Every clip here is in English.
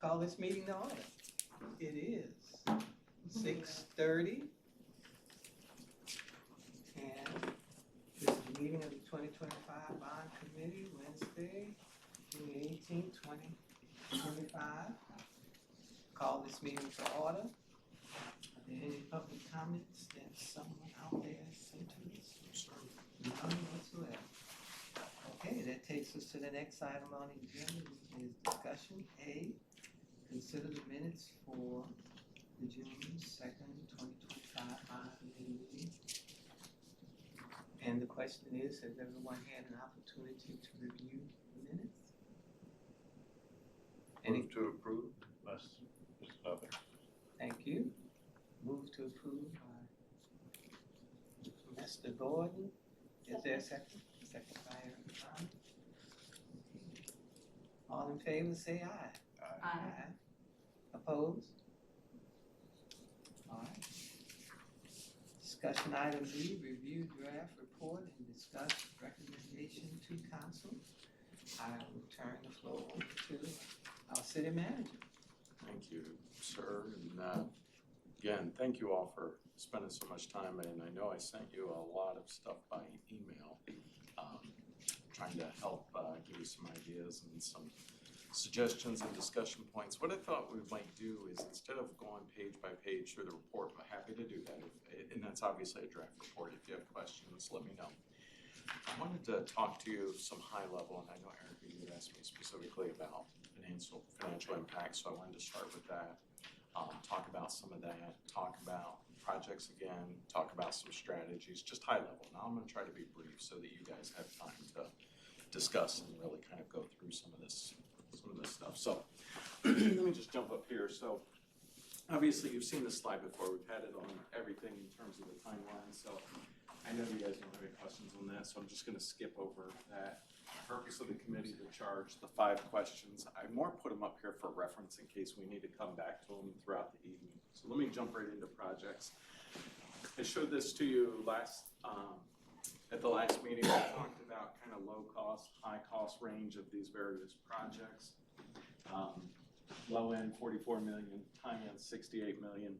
Call this meeting to order. It is 6:30. And this is the meeting of the 2025 Bond Committee, Wednesday, June 18th, 2025. Call this meeting to order. Are there any public comments that someone out there sent to us? None whatsoever. Okay, that takes us to the next item on the agenda, which is discussion A. Consider the minutes for the June 2nd, 2025 Bond Committee meeting. And the question is, has everyone had an opportunity to review the minutes? Move to approve, unless there's another. Thank you. Move to approve by Mr. Gordon. Is there a second? Second by Eric Brown. All in favor, say aye. Aye. Opposed? All right. Discussion item B, review draft report and discuss recommendation to council. I will turn the floor over to our city manager. Thank you, sir. And again, thank you all for spending so much time. And I know I sent you a lot of stuff by email, trying to help give you some ideas and some suggestions and discussion points. What I thought we might do is, instead of going page by page through the report, I'm happy to do that. And that's obviously a draft report. If you have questions, let me know. I wanted to talk to you some high level, and I know Erica, you had asked me specifically about financial impact, so I wanted to start with that. Talk about some of that, talk about projects again, talk about some strategies, just high level. Now I'm going to try to be brief so that you guys have time to discuss and really kind of go through some of this stuff. So let me just jump up here. So obviously you've seen this slide before. We've had it on everything in terms of the timeline. So I know you guys don't have any questions on that, so I'm just going to skip over that. Purpose of the committee, to charge the 5 questions. I more put them up here for reference in case we need to come back to them throughout the evening. So let me jump right into projects. I showed this to you at the last meeting. We talked about kind of low cost, high cost range of these various projects. Low end 44 million, high end 68 million.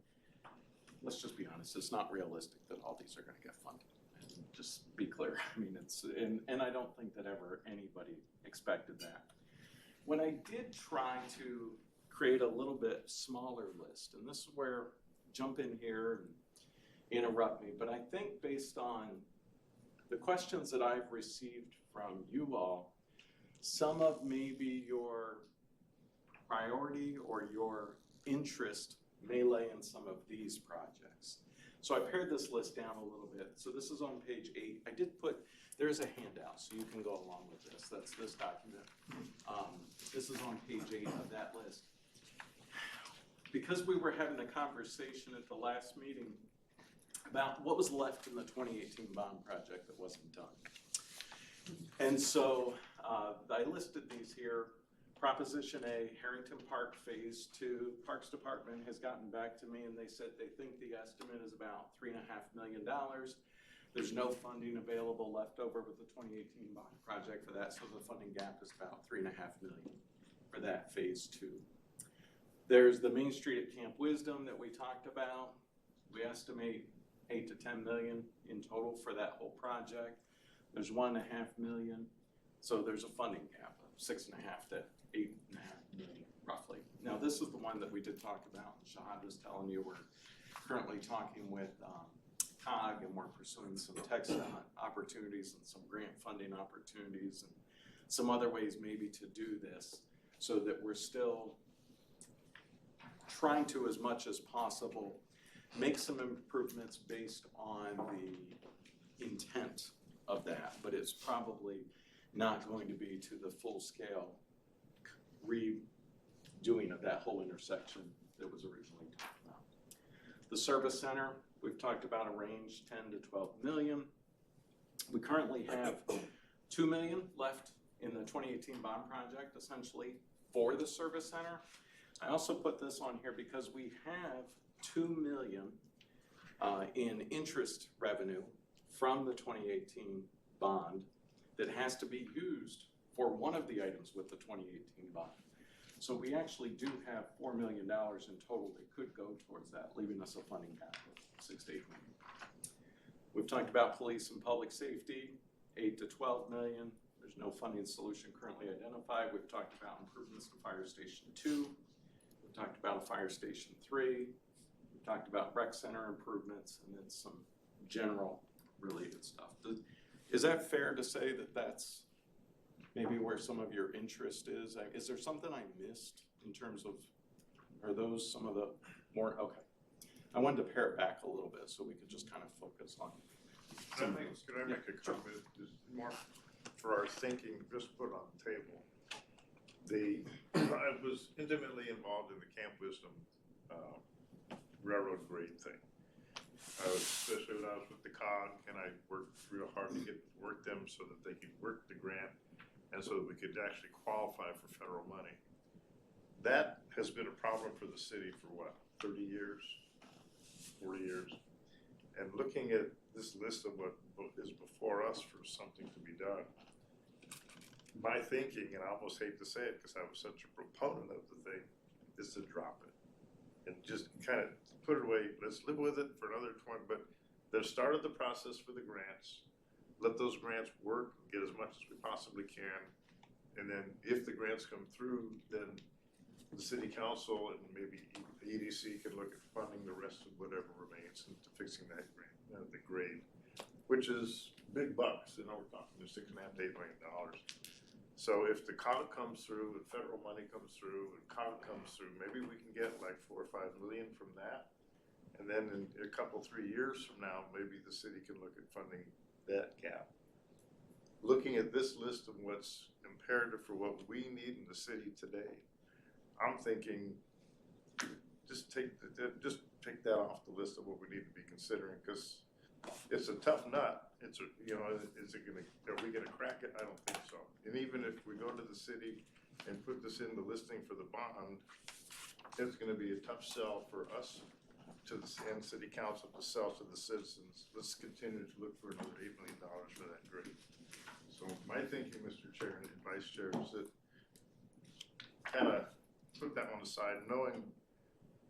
Let's just be honest, it's not realistic that all these are going to get funded. And just be clear. I mean, and I don't think that ever anybody expected that. When I did try to create a little bit smaller list, and this is where jump in here and interrupt me, but I think based on the questions that I've received from you all, some of maybe your priority or your interest may lay in some of these projects. So I pared this list down a little bit. So this is on page 8. I did put, there's a handout, so you can go along with this. That's this document. This is on page 8 of that list. Because we were having a conversation at the last meeting about what was left in the 2018 bond project that wasn't done. And so I listed these here. Proposition A, Harrington Park Phase 2. Parks Department has gotten back to me and they said they think the estimate is about $3.5 million. There's no funding available left over with the 2018 bond project for that, so the funding gap is about $3.5 million for that Phase 2. There's the Main Street at Camp Wisdom that we talked about. We estimate $8 to $10 million in total for that whole project. There's $1.5 million, so there's a funding gap of $6.5 to $8.5 million, roughly. Now, this is the one that we did talk about. Shahad was telling you we're currently talking with COG, and we're pursuing some text opportunities and some grant funding opportunities and some other ways maybe to do this, so that we're still trying to, as much as possible, make some improvements based on the intent of that, but it's probably not going to be to the full scale redoing of that whole intersection that was originally talked about. The service center, we've talked about a range 10 to 12 million. We currently have 2 million left in the 2018 bond project, essentially, for the service center. I also put this on here because we have 2 million in interest revenue from the 2018 bond that has to be used for one of the items with the 2018 bond. So we actually do have $4 million in total that could go towards that, leaving us a funding gap of 6 to 8 million. We've talked about police and public safety, 8 to 12 million. There's no funding solution currently identified. We've talked about improvements to Fire Station 2. We've talked about a Fire Station 3. We've talked about rec center improvements and then some general related stuff. Is that fair to say that that's maybe where some of your interest is? Is there something I missed in terms of, are those some of the more, okay. I wanted to pare it back a little bit so we could just kind of focus on. Can I make a comment? Just more for our thinking, just put on the table. I was intimately involved in the Camp Wisdom railroad grade thing. Especially when I was with the COG, and I worked real hard to work them so that they could work the grant and so that we could actually qualify for federal money. That has been a problem for the city for what, 30 years, 40 years? And looking at this list of what is before us for something to be done, my thinking, and I almost hate to say it because I was such a proponent of the thing, is to drop it and just kind of put it away. Let's live with it for another 20, but they've started the process for the grants. Let those grants work, get as much as we possibly can. And then if the grants come through, then the city council and maybe the EDC can look at funding the rest of whatever remains into fixing that grant, the grade, which is big bucks. You know, we're talking $6.5 to $8 million. So if the COG comes through and federal money comes through and COG comes through, maybe we can get like 4 or 5 million from that. And then in a couple, 3 years from now, maybe the city can look at funding that gap. Looking at this list of what's imperative for what we need in the city today, I'm thinking just take that off the list of what we need to be considering, because it's a tough nut. Are we gonna crack it? I don't think so. And even if we go to the city and put this in the listing for the bond, it's gonna be a tough sell for us and city council to sell to the citizens. Let's continue to look for another $8 million for that grade. So my thinking, Mr. Chair and Vice Chair, is that kind of put that one aside, knowing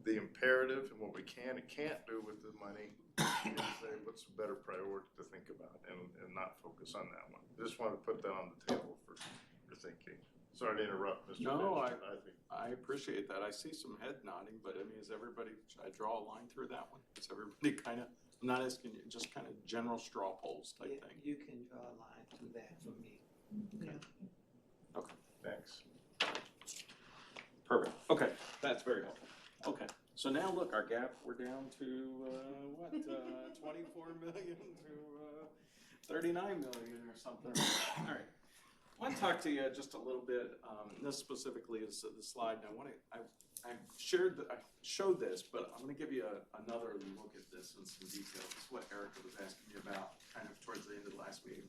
the imperative and what we can and can't do with the money, and say what's a better priority to think about and not focus on that one. Just want to put that on the table for thinking. Sorry to interrupt, Mr. No, Chair. I appreciate that. I see some head nodding, but I mean, is everybody, should I draw a line through that one? Is everybody kind of, I'm not asking you, just kind of general straw polls type thing? You can draw a line through that for me. Yeah. Okay. Thanks. Perfect. Okay, that's very helpful. Okay, so now look, our gap, we're down to 24 million to 39 million or something. All right. I want to talk to you just a little bit. This specifically is the slide. And I showed this, but I'm going to give you another look at this in some detail. This is what Erica was asking me about kind of towards the end of the last meeting.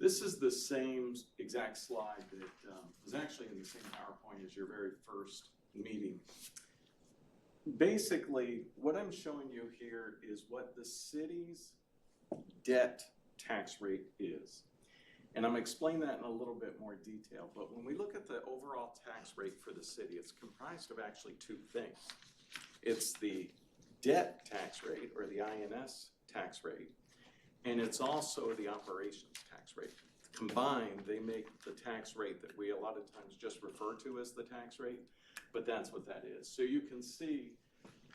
This is the same exact slide that was actually in the same PowerPoint as your very first meeting. Basically, what I'm showing you here is what the city's debt tax rate is. And I'm explaining that in a little bit more detail. But when we look at the overall tax rate for the city, it's comprised of actually two things. It's the debt tax rate, or the INS tax rate, and it's also the operations tax rate. Combined, they make the tax rate that we a lot of times just refer to as the tax rate, but that's what that is. So you can see,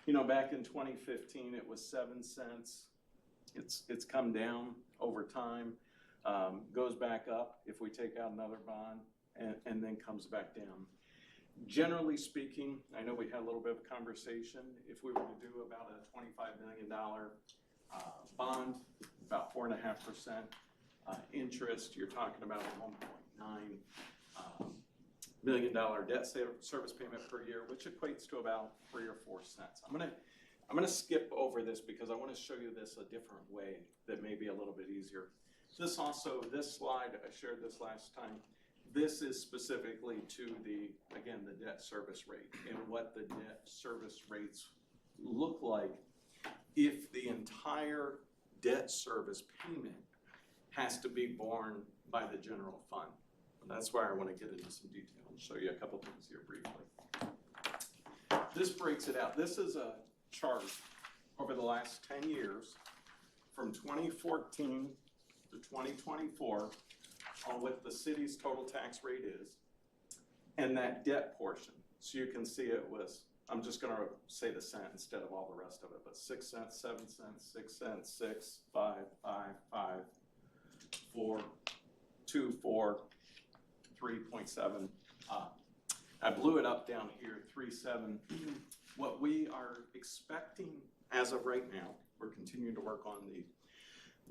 you know, back in 2015, it was 7 cents. It's come down over time. Goes back up if we take out another bond, and then comes back down. Generally speaking, I know we had a little bit of a conversation. If we were to do about a $25 million bond, about 4.5% interest, you're talking about a $1.9 million debt service payment per year, which equates to about 3 or 4 cents. I'm gonna skip over this because I want to show you this a different way that may be a little bit easier. This slide, I shared this last time. This is specifically to the debt service rate and what the debt service rates look like if the entire debt service payment has to be borne by the general fund. And that's why I want to get into some detail and show you a couple things here briefly. This breaks it out. This is a chart over the last 10 years from 2014 to 2024 on what the city's total tax rate is and that debt portion. So you can see it was, I'm just going to say the cent instead of all the rest of it, but 6 cents, 7 cents, 6 cents, 6, 5, 5, 5, 4, 2, 4, 3.7. I blew it up down here, 3.7. What we are expecting as of right now, we're continuing to work on the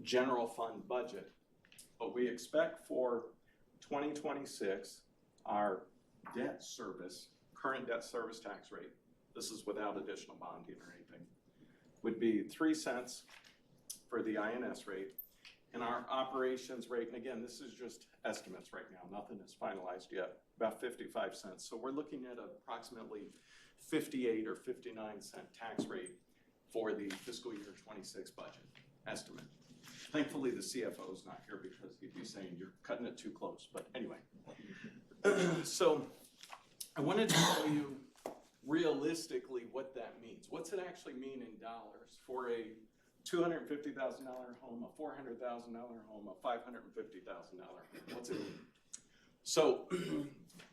general fund budget, but we expect for 2026, our debt service, current debt service tax rate, this is without additional bonding or anything, would be 3 cents for the INS rate. And our operations rate, and again, this is just estimates right now, nothing is finalized yet, about 55 cents. So we're looking at approximately 58 or 59 cent tax rate for the fiscal year 26 budget estimate. Thankfully, the CFO is not here because he'd be saying you're cutting it too close, but anyway. So I wanted to tell you realistically what that means. What's it actually mean in dollars for a $250,000 home, a $400,000 home, a $550,000 home? What's it mean? So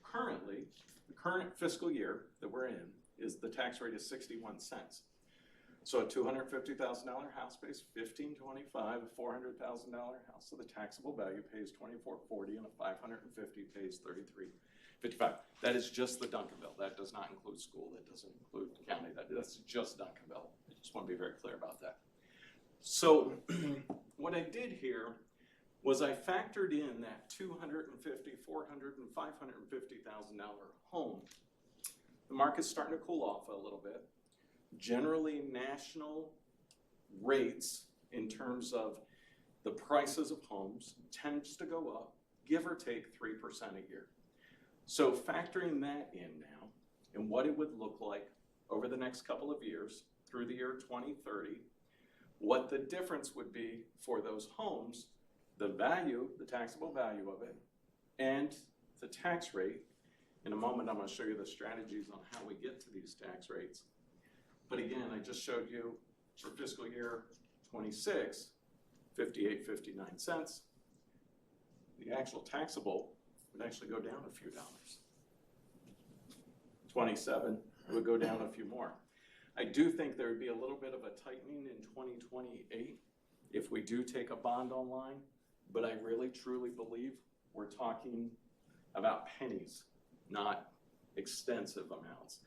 currently, the current fiscal year that we're in is the tax rate is 61 cents. So a $250,000 house pays $15.25, a $400,000 house, so the taxable value pays $24.40, and a $550,000 pays $33.55. That is just the Duncanville. That does not include school. That doesn't include county. That's just Duncanville. I just want to be very clear about that. So what I did here was I factored in that $250,000, $400,000, and $550,000 home. The market's starting to cool off a little bit. Generally, national rates in terms of the prices of homes tends to go up, give or take 3% a year. So factoring that in now and what it would look like over the next couple of years through the year 2030, what the difference would be for those homes, the value, the taxable value of it, and the tax rate. In a moment, I'm going to show you the strategies on how we get to these tax rates. But again, I just showed you for fiscal year 26, 58, 59 cents. The actual taxable would actually go down a few dollars. 27 would go down a few more. I do think there would be a little bit of a tightening in 2028 if we do take a bond online, but I really truly believe we're talking about pennies, not extensive amounts.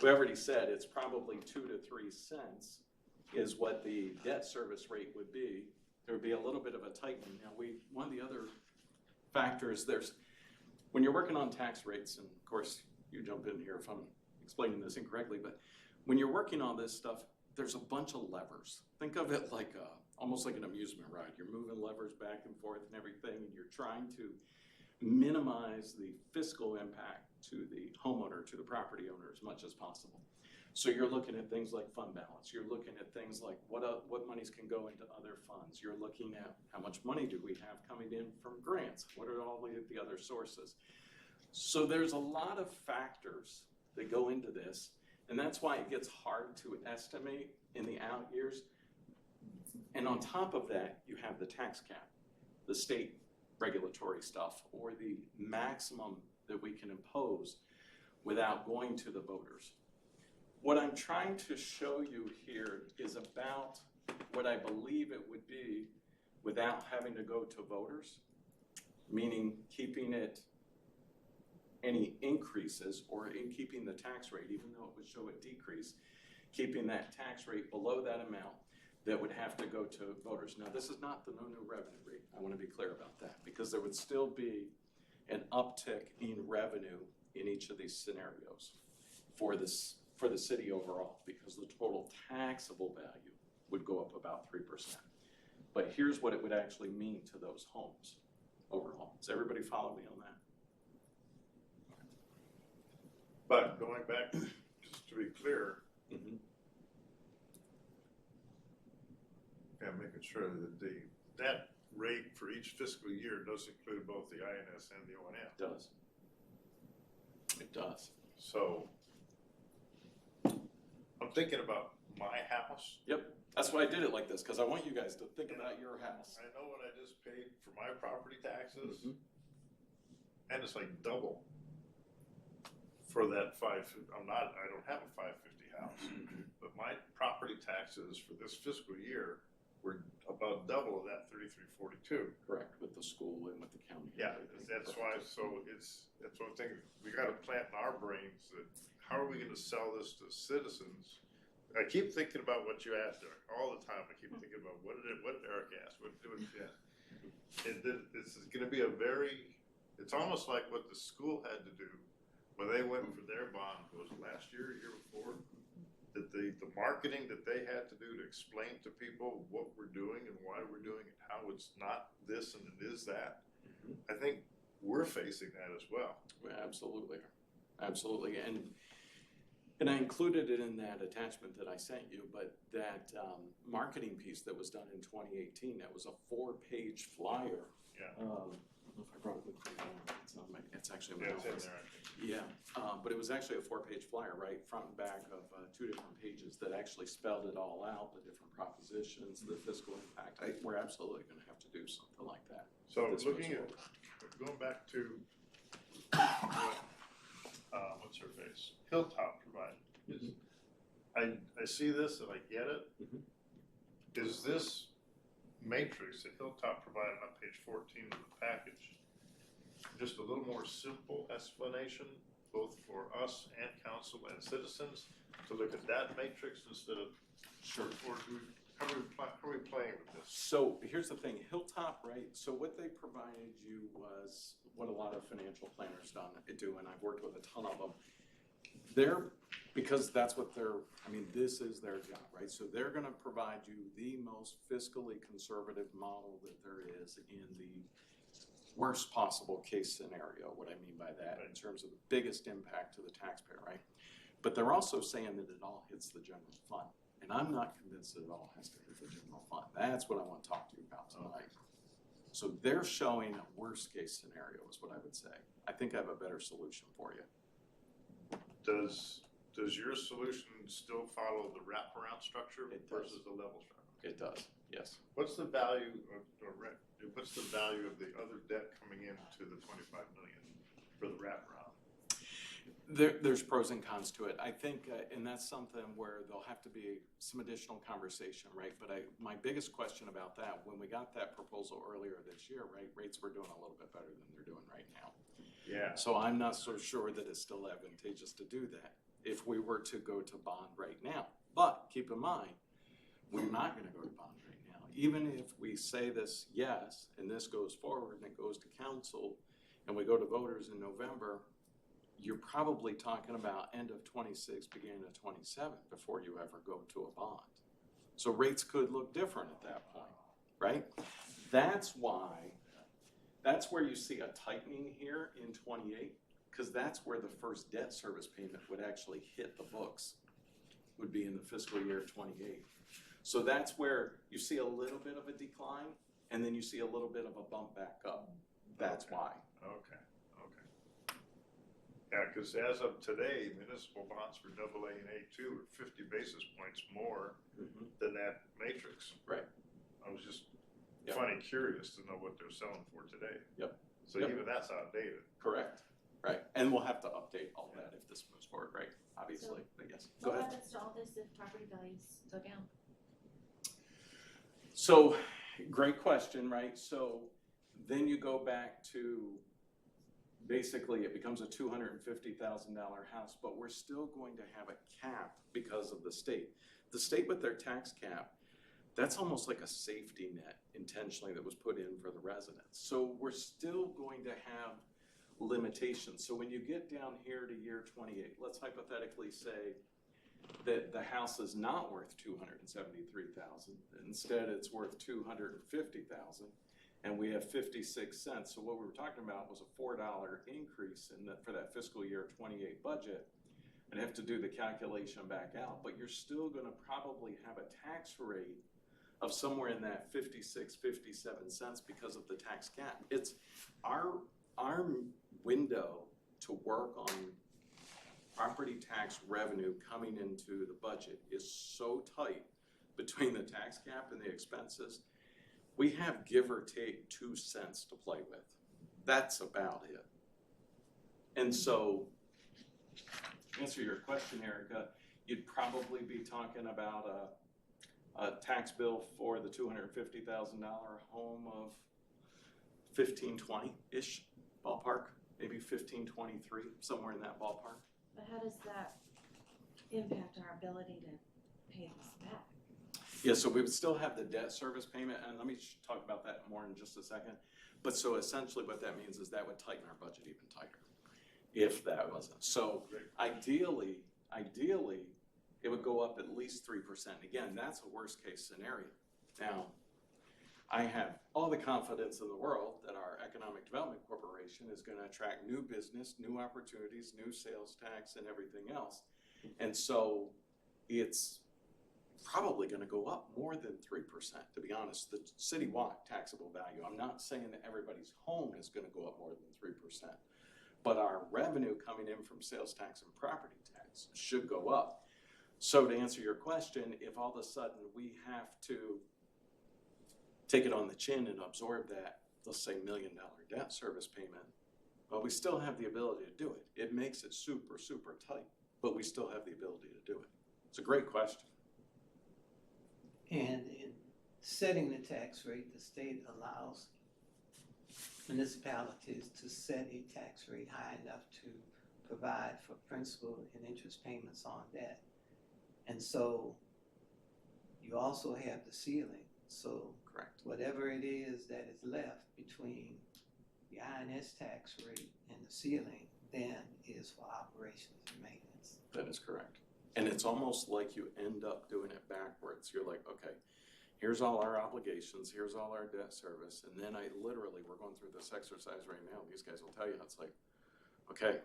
We already said it's probably 2 to 3 cents is what the debt service rate would be. There would be a little bit of a tightening. Now, one of the other factors, when you're working on tax rates, and of course, you jump in here if I'm explaining this incorrectly, but when you're working on this stuff, there's a bunch of levers. Think of it like almost like an amusement ride. You're moving levers back and forth and everything, and you're trying to minimize the fiscal impact to the homeowner, to the property owner as much as possible. So you're looking at things like fund balance. You're looking at things like what monies can go into other funds. You're looking at how much money do we have coming in from grants? What are all the other sources? So there's a lot of factors that go into this, and that's why it gets hard to estimate in the out years. And on top of that, you have the tax cap, the state regulatory stuff, or the maximum that we can impose without going to the voters. What I'm trying to show you here is about what I believe it would be without having to go to voters, meaning keeping it any increases or in keeping the tax rate, even though it would show a decrease, keeping that tax rate below that amount that would have to go to voters. Now, this is not the no new revenue rate. I want to be clear about that because there would still be an uptick in revenue in each of these scenarios for the city overall, because the total taxable value would go up about 3%. But here's what it would actually mean to those homes overall. Does everybody follow me on that? But going back, just to be clear, Mm-hmm. and making sure that the debt rate for each fiscal year does include both the INS and the O&M. It does. It does. So I'm thinking about my house. Yep, that's why I did it like this, because I want you guys to think about your house. I know what I just paid for my property taxes, Mhm. and it's like double for that I don't have a 550 house, but my property taxes for this fiscal year were about double of that 3342. Correct, with the school and with the county. Yeah, that's why, so that's what I'm thinking, we gotta plant in our brains that, how are we gonna sell this to citizens? I keep thinking about what you asked Eric, all the time, I keep thinking about what did Eric ask, this is gonna be it's almost like what the school had to do when they went for their bond, was it last year, year before? That the marketing that they had to do to explain to people what we're doing and why we're doing it, how it's not this and it is that. Mhm. I think we're facing that as well. Well, absolutely, absolutely, and I included it in that attachment that I sent you, but that marketing piece that was done in 2018, that was a 4-page flyer. Yeah. I don't know if I brought it with me. It's actually in my Yeah, it's in office. there, I think. Yeah, but it was actually a 4-page flyer, right, front and back of 2 different pages that actually spelled it all out, the different propositions, the fiscal impact. We're absolutely gonna have to do something like that. So This looking was at, going back to what, what's her face, Hilltop provided. I see this and I get it. Mhm. Is this matrix that Hilltop provided on page 14 of the package just a little more simple explanation, both for us and council and citizens, to look at that matrix instead of, Sure. or how are we playing with this? So here's the thing, Hilltop, right, so what they provided you was what a lot of financial planners do, and I've worked with a ton of them. Because that's what this is their job, right? So they're gonna provide you the most fiscally conservative model that there is in the worst possible case scenario. What I mean by that, in terms of the biggest impact to the taxpayer, right? But they're also saying that it all hits the general fund. And I'm not convinced that it all has to hit the general fund. That's what I want to talk to you about tonight. So they're showing a worst case scenario is what I would say. I think I have a better solution for you. Does your solution still follow the wraparound structure It does. versus the level structure? It does, yes. What's the value what's the value of the other debt coming into the 25 million for the wraparound? There's pros and cons to it. I think, and that's something where there'll have to be some additional conversation, right? But my biggest question about that, when we got that proposal earlier this year, right, rates were doing a little bit better than they're doing right now. Yeah. So I'm not so sure that it's still advantageous to do that if we were to go to bond right now. But keep in mind, we're not gonna go to bond right now. Even if we say this yes, and this goes forward and it goes to council, and we go to voters in November, you're probably talking about end of 26, beginning of 27 before you ever go to a bond. So rates could look different at that point, right? That's where you see a tightening here in 28, because that's where the first debt service payment would actually hit the books, would be in the fiscal year 28. So that's where you see a little bit of a decline, and then you see a little bit of a bump back up. That's why. Okay. Yeah, because as of today, municipal bonds for AA and A2 are 50 basis points more than that matrix. Right. I was just Yep. funny curious to know what they're selling for today. Yep. So Yep. even that's outdated. Correct. Right. And we'll have to update all that if this moves forward, right? Obviously, but yes. Go What ahead. happens to all this if property values go down? So, great question, right? So then you go back to basically it becomes a $250,000 house, but we're still going to have a cap because of the state. The state with their tax cap, that's almost like a safety net intentionally that was put in for the residents. So we're still going to have limitations. So when you get down here to year 28, let's hypothetically say that the house is not worth $273,000. Instead, it's worth $250,000, and we have 56 cents. So what we were talking about was a $4 increase for that fiscal year 28 budget. I'd have to do the calculation back out, but you're still going to probably have a tax rate of somewhere in that 56, 57 cents because of the tax cap. It's our window to work on property tax revenue coming into the budget is so tight between the tax cap and the expenses. We have, give or take, 2 cents to play with. That's about it. And so, to answer your question, Erica, you'd probably be talking about a tax bill for the $250,000 home of 1520-ish ballpark, maybe 1523, somewhere in that ballpark. But how does that impact our ability to pay this back? Yeah, so we would still have the debt service payment, and let me talk about that more in just a second. But so essentially what that means is that would tighten our budget even tighter, if that wasn't. So ideally, it would go up at least 3%. Again, that's a worst case scenario. Now, I have all the confidence in the world that our Economic Development Corporation is going to attract new business, new opportunities, new sales tax, and everything else. And so it's probably going to go up more than 3%, to be honest. The citywide taxable value, I'm not saying that everybody's home is going to go up more than 3%, but our revenue coming in from sales tax and property tax should go up. So to answer your question, if all of a sudden we have to take it on the chin and absorb that, let's say $1 million debt service payment, well, we still have the ability to do it. It makes it super, super tight, but we still have the ability to do it. It's a great question. And in setting the tax rate, the state allows municipalities to set a tax rate high enough to provide for principal and interest payments on debt. And so you also have the ceiling. So Correct. whatever it is that is left between the INS tax rate and the ceiling then is for operations and maintenance. That is correct. And it's almost like you end up doing it backwards. You're like, okay, here's all our obligations, here's all our debt service, and then we're going through this exercise right now. These guys will tell you, it's like, okay,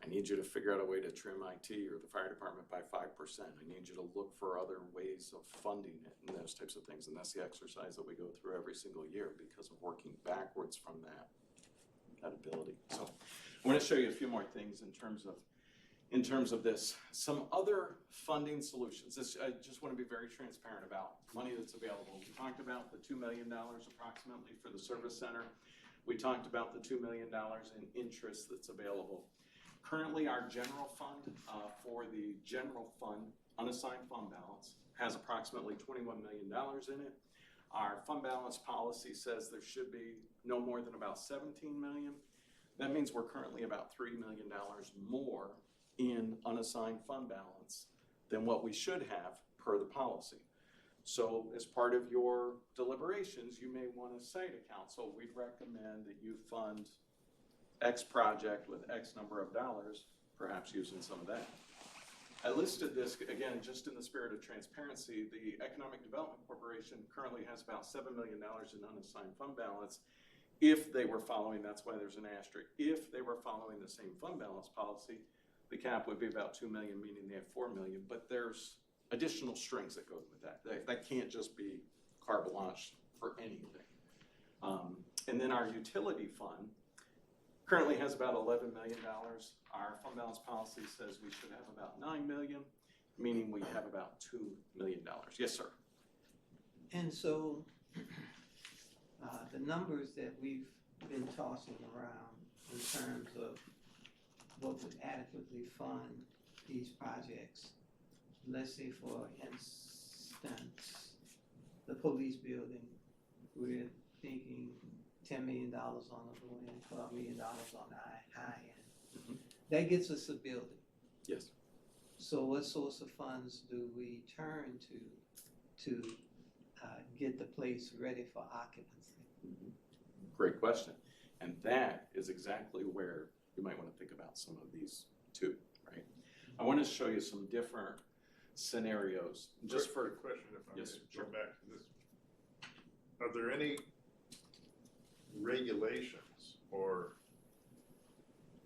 I need you to figure out a way to trim IT or the fire department by 5%. I need you to look for other ways of funding it and those types of things. And that's the exercise that we go through every single year because of working backwards from that ability. So I want to show you a few more things in terms of this. Some other funding solutions. I just want to be very transparent about money that's available. We talked about the $2 million approximately for the service center. We talked about the $2 million in interest that's available. Currently, our general fund for the general fund, unassigned fund balance, has approximately $21 million in it. Our fund balance policy says there should be no more than about $17 million. That means we're currently about $3 million more in unassigned fund balance than what we should have per the policy. So as part of your deliberations, you may want to say to council, we'd recommend that you fund X project with X number of dollars, perhaps using some of that. I listed this, again, just in the spirit of transparency. The Economic Development Corporation currently has about $7 million in unassigned fund balance. If they were following, that's why there's an asterisk, if they were following the same fund balance policy, the cap would be about $2 million, meaning they have $4 million, but there's additional strings that go with that. That can't just be carte blanche for anything. And then our utility fund currently has about $11 million. Our fund balance policy says we should have about $9 million, meaning we have about $2 million. Yes, sir. And so the numbers that we've been tossing around in terms of what would adequately fund these projects, let's say for instance, the police building, we're thinking $10 million on the low end, $12 million on the high end. Mm-hmm. That gets us a building. Yes. So what source of funds do we turn to get the place ready for occupancy? Mm-hmm. Great question. And that is exactly where you might want to think about some of these too, right? I want to show you some different scenarios. Just for a question, if I yes, may sure. go back to this. Are there any regulations or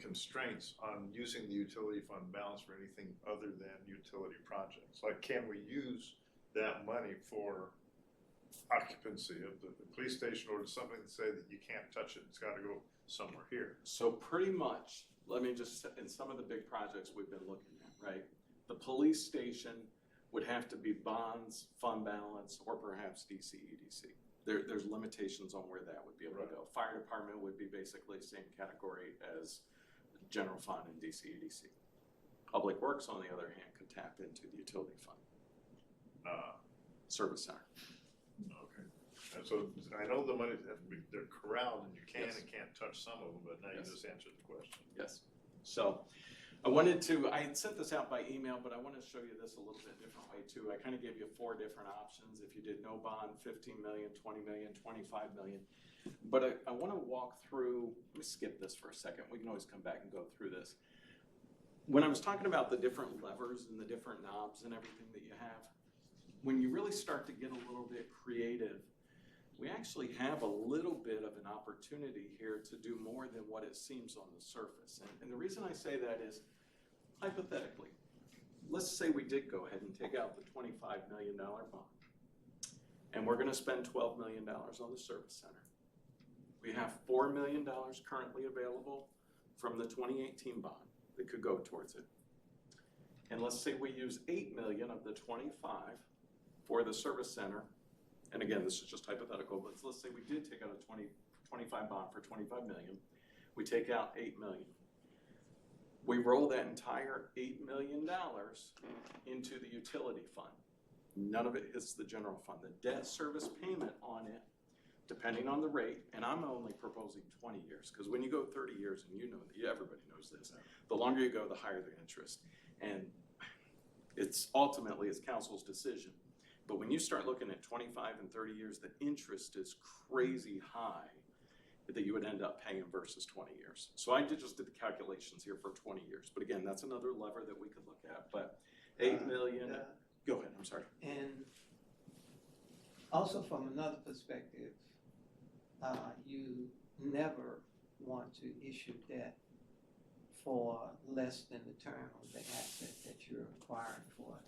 constraints on using the utility fund balance for anything other than utility projects? Like, can we use that money for occupancy of the police station, or something that say that you can't touch it, it's gotta go somewhere here? So pretty much, let me just, in some of the big projects we've been looking at, right? The police station would have to be bonds, fund balance, or perhaps DCEDC. There's limitations on where that would be able to go. Fire department would be basically same category as general fund and DCEDC. Public Works, on the other hand, could tap into the utility fund, service center. Okay. And so I know the money, they're corralled and you can Yes. and can't touch some of them, but now you Yes. just answered the question. Yes. So I had sent this out by email, but I want to show you this a little bit different way too. I kind of gave you 4 different options. If you did no bond, 15 million, 20 million, 25 million. But I want to walk through, let me skip this for a second. We can always come back and go through this. When I was talking about the different levers and the different knobs and everything that you have, when you really start to get a little bit creative, we actually have a little bit of an opportunity here to do more than what it seems on the surface. And the reason I say that is, hypothetically, let's say we did go ahead and take out the $25 million bond, and we're gonna spend $12 million on the service center. We have $4 million currently available from the 2018 bond that could go towards it. And let's say we use 8 million of the 25 for the service center. And again, this is just hypothetical, but let's say we did take out a 25 bond for 25 million. We take out 8 million. We roll that entire $8 million into the utility fund. None of it hits the general fund. The debt service payment on it, depending on the rate, and I'm only proposing 20 years, because when you go 30 years, and you know, everybody knows this, the longer you go, the higher the interest. And it's ultimately, it's council's decision. But when you start looking at 25 and 30 years, the interest is crazy high that you would end up paying versus 20 years. So I just did the calculations here for 20 years. But again, that's another lever that we could look at. But 8 million, go ahead, I'm sorry. And also from another perspective, you never want to issue debt for less than the term of the asset that you're acquiring for,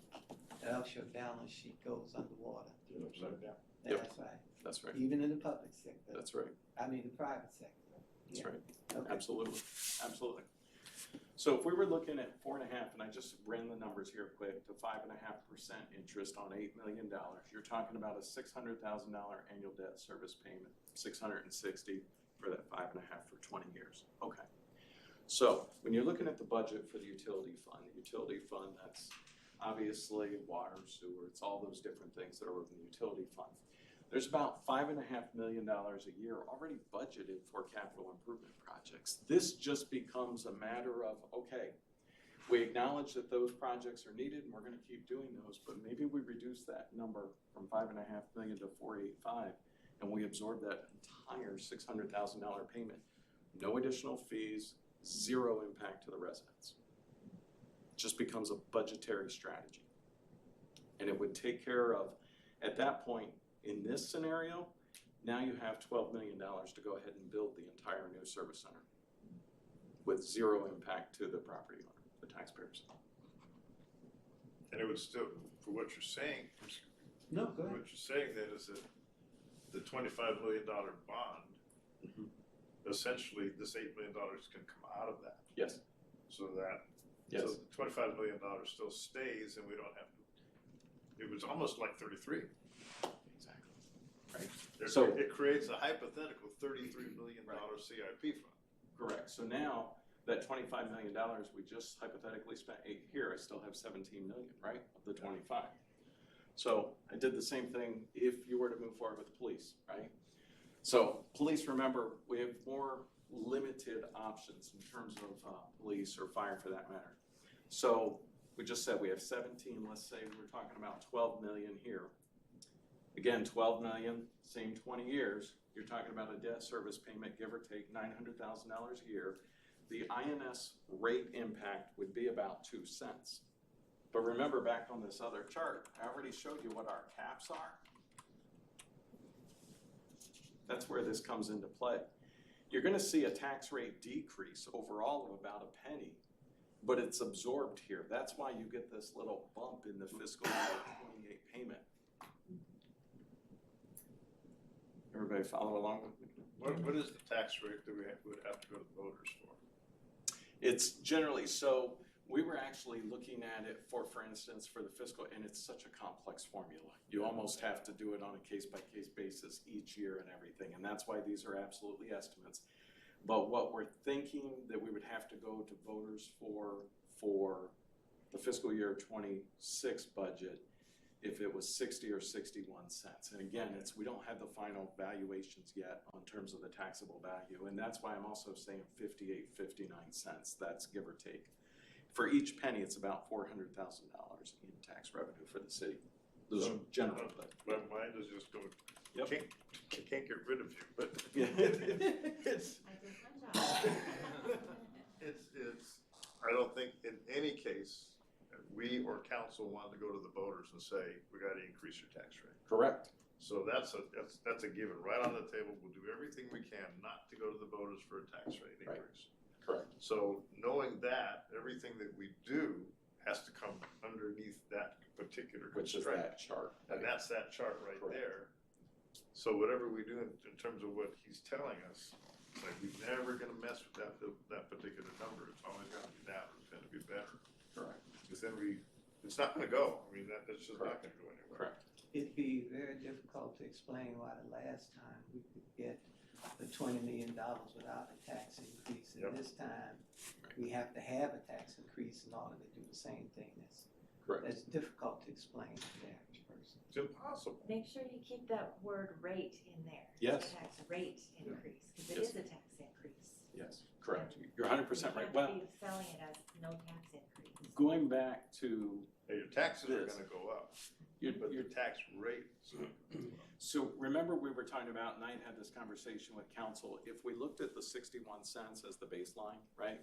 or else your balance sheet goes underwater. Upside down. Yep. That's right. That's right. Even in the public sector. That's right. I mean, the private sector. That's Yeah. right. Okay. Absolutely. Absolutely. So if we were looking at 4.5, and I just ran the numbers here quick, to 5.5% interest on $8 million, you're talking about a $600,000 annual debt service payment, $660 for that 5.5 for 20 years. Okay. So when you're looking at the budget for the utility fund, that's obviously water, sewer, it's all those different things that are within the utility fund. There's about $5.5 million a year already budgeted for capital improvement projects. This just becomes a matter of, okay, we acknowledge that those projects are needed and we're gonna keep doing those, but maybe we reduce that number from 5.5 million to 485, and we absorb that entire $600,000 payment. No additional fees, zero impact to the residents. It just becomes a budgetary strategy. And it would take care of, at that point, in this scenario, now you have $12 million to go ahead and build the entire new service center with zero impact to the property owner, the taxpayers. And it would still, for what you're saying, No, go ahead. what you're saying then is that the $25 million bond, essentially this $8 million can come out of that. Yes. So that, Yes. so the $25 million still stays and we don't have to, it was almost like 33. Exactly. Right. It, So- it creates a hypothetical $33 million CIP fund. Correct. So now that $25 million we just hypothetically spent 8 here, I still have 17 million, right, of the 25. So I did the same thing if you were to move forward with the police, right? So police, remember, we have more limited options in terms of police or fire for that matter. So we just said we have 17, let's say we're talking about 12 million here. Again, 12 million, same 20 years, you're talking about a debt service payment, give or take $900,000 a year. The INS rate impact would be about 2 cents. But remember back on this other chart, I already showed you what our caps are. That's where this comes into play. You're gonna see a tax rate decrease overall of about a penny, but it's absorbed here. That's why you get this little bump in the fiscal year 28 payment. Everybody follow along with me? What is the tax rate that would have to go to the voters for? It's generally, so we were actually looking at it for instance, for the fiscal, and it's such a complex formula. You almost have to do it on a case-by-case basis each year and everything, and that's why these are absolutely estimates. But what we're thinking that we would have to go to voters for the fiscal year 26 budget, if it was 60 or 61 cents. And again, we don't have the final valuations yet on terms of the taxable value, and that's why I'm also saying 58, 59 cents, that's give or take. For each penny, it's about $400,000 in tax revenue for the city. Those are general, but. My mind is just going, Yep. can't get rid of you, but Yeah. it's, I did my job. I don't think in any case, we or council wanted to go to the voters and say, we gotta increase your tax rate. Correct. So that's a given, right on the table. We'll do everything we can not to go to the voters for a tax rate Right. increase. Correct. So knowing that, everything that we do has to come underneath that particular Which is constraint. that chart. And that's that chart right Correct. there. So whatever we do in terms of what he's telling us, it's like we're never gonna mess with that particular number. It's always gonna be down, it's gonna be better. Correct. Because then it's not gonna go. I mean, that's just not gonna go anywhere. Correct. It'd be very difficult to explain why the last time we could get the $20 million without a tax increase. Yep. And this time, we have to have a tax increase in order to do the same thing. Correct. That's difficult to explain to the average person. It's impossible. Make sure you keep that word rate in there. Yes. Tax rate increase, because it Yes. is a tax increase. Yes, correct. You're 100% right. You Well, can't be selling it as no tax increase. going back to Hey, your taxes are This. gonna go up, your, but your tax rate is not gonna go up. so remember we were talking about, and I had this conversation with council, if we looked at the 61 cents as the baseline, right?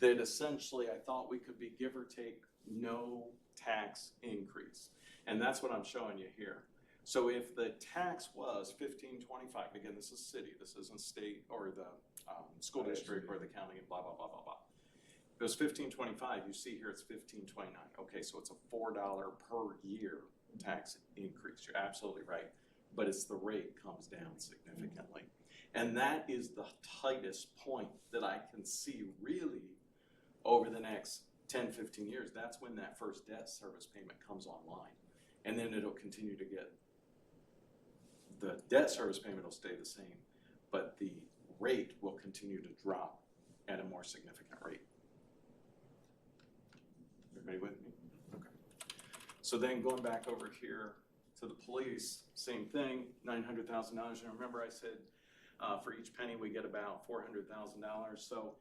That essentially I thought we could be give or take no tax increase. And that's what I'm showing you here. So if the tax was $15.25, again, this is city, this isn't state or the school district or the county and blah, blah, blah, blah, blah. If it was $15.25, you see here it's $15.29. Okay, so it's a $4 per year tax increase. You're absolutely right. But it's the rate comes down significantly. And that is the tightest point that I can see really over the next 10, 15 years. That's when that first debt service payment comes online. And then it'll continue to get, the debt service payment will stay the same, but the rate will continue to drop at a more significant rate. Everybody with me? Okay. So then going back over here to the police, same thing, $900,000. And remember I said for each penny we get about $400,000. So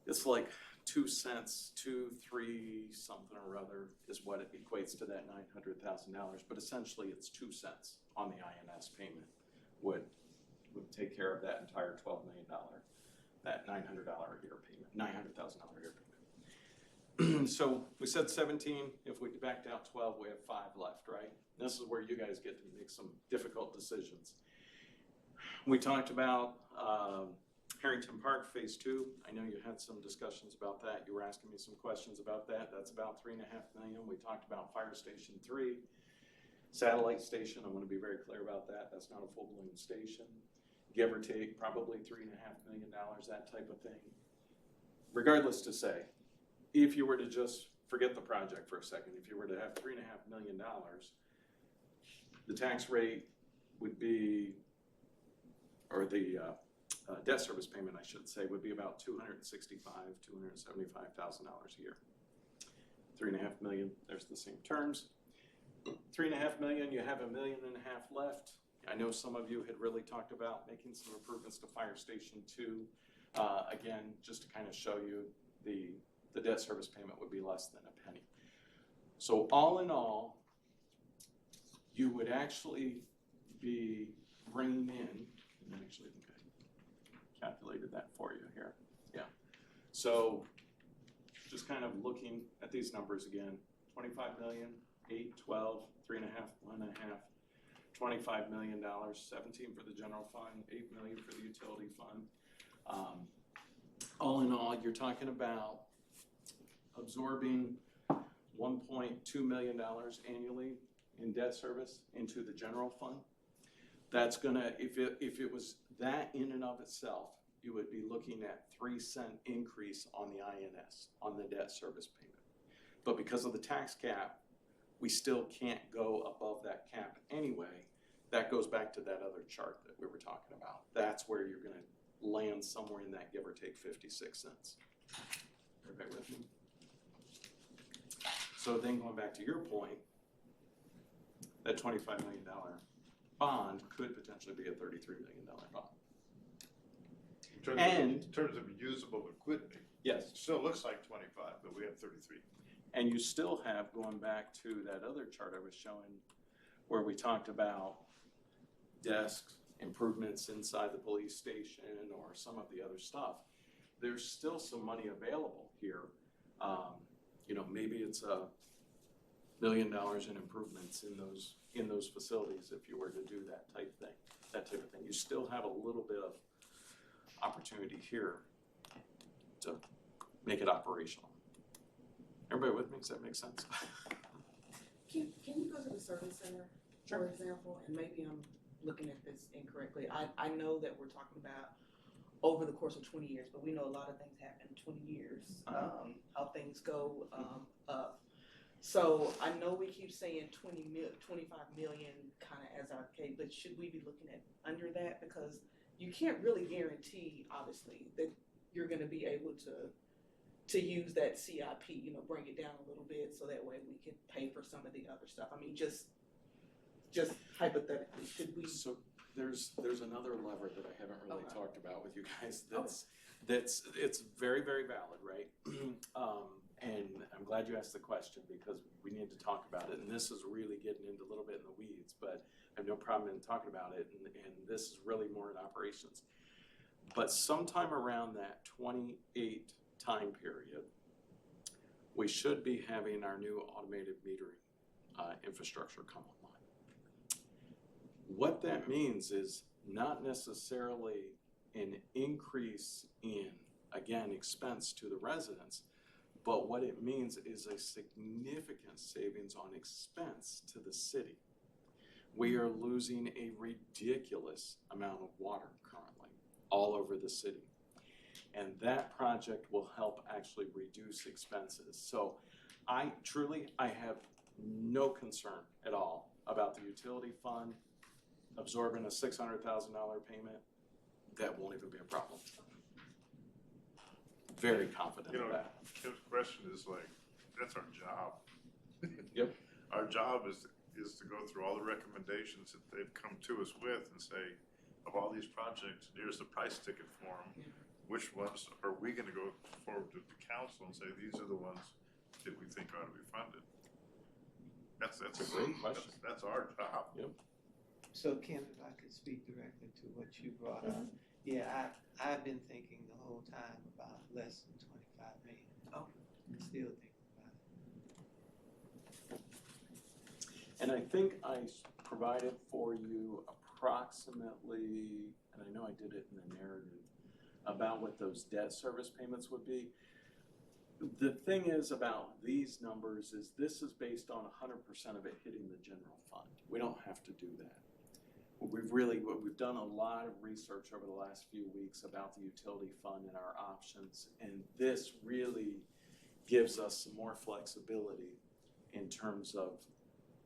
it's like 2 cents, 2, 3, something or other is what it equates to that $900,000. But essentially it's 2 cents on the INS payment would take care of that entire $12 million, that $900 a year payment, $900,000 a year payment. So we said 17, if we backed out 12, we have 5 left, right? This is where you guys get to make some difficult decisions. We talked about Harrington Park Phase 2. I know you had some discussions about that. You were asking me some questions about that. That's about $3.5 million. We talked about Fire Station 3. Satellite station, I want to be very clear about that. That's not a full-blown station. Give or take, probably $3.5 million, that type of thing. Regardless to say, if you were to just forget the project for a second, if you were to have $3.5 million, the tax rate would be, or the debt service payment, I should say, would be about $265,000, $275,000 a year. $3.5 million, there's the same terms. $3.5 million, you have $1.5 million left. I know some of you had really talked about making some improvements to Fire Station 2. Again, just to kind of show you the debt service payment would be less than a penny. So all in all, you would actually be bringing in, and I actually think I calculated that for you here. Yeah. So just kind of looking at these numbers again, 25 million, 8, 12, 3.5, 1.5, $25 million, 17 for the general fund, 8 million for the utility fund. All in all, you're talking about absorbing $1.2 million annually in debt service into the general fund. That's gonna, if it was that in and of itself, you would be looking at 3-cent increase on the INS, on the debt service payment. But because of the tax cap, we still can't go above that cap anyway. That goes back to that other chart that we were talking about. That's where you're gonna land somewhere in that give or take 56 cents. Everybody with me? So then going back to your point, that $25 million bond could potentially be a $33 million bond. In terms of usable liquidity, Yes. it still looks like 25, but we have 33. And you still have, going back to that other chart I was showing, where we talked about desks, improvements inside the police station, or some of the other stuff, there's still some money available here. You know, maybe it's $1 million in improvements in those facilities if you were to do that type of thing. You still have a little bit of opportunity here to make it operational. Everybody with me? Does that make sense? Can you go to the service center, for example, and maybe I'm looking at this incorrectly. I know that we're talking about over the course of 20 years, but we know a lot of things happen in 20 years, how things go up. So I know we keep saying 25 million kind of as our case, but should we be looking at under that? Because you can't really guarantee, obviously, that you're going to be able to use that CIP, you know, bring it down a little bit so that way we can pay for some of the other stuff. I mean, just hypothetically, should we? So there's another lever that I haven't really Okay. talked about with you guys. That's it's very, very valid, right? And I'm glad you asked the question because we need to talk about it. And this is really getting into a little bit in the weeds, but I have no problem in talking about it. And this is really more in operations. But sometime around that 28 time period, we should be having our new automated metering infrastructure come online. What that means is not necessarily an increase in, again, expense to the residents, but what it means is a significant savings on expense to the city. We are losing a ridiculous amount of water currently all over the city. And that project will help actually reduce expenses. So I have no concern at all about the utility fund absorbing a $600,000 payment. That won't even be a problem. Very confident of that. Kim's question is like, that's our job. Yep. Our job is to go through all the recommendations that they've come to us with and say, of all these projects, here's the price ticket for them. Which ones are we going to go forward to the council and say, these are the ones that we think ought to be funded? That's a Great question. That's our job. Yep. So Kim, if I could speak directly to what you brought up, yeah, I've been thinking the whole time about less than 25 million. Oh. Still thinking about it. And I think I provided for you approximately, and I know I did it in the narrative, about what those debt service payments would be. The thing is about these numbers is this is based on 100% of it hitting the general fund. We don't have to do that. We've done a lot of research over the last few weeks about the utility fund and our options, and this really gives us some more flexibility in terms of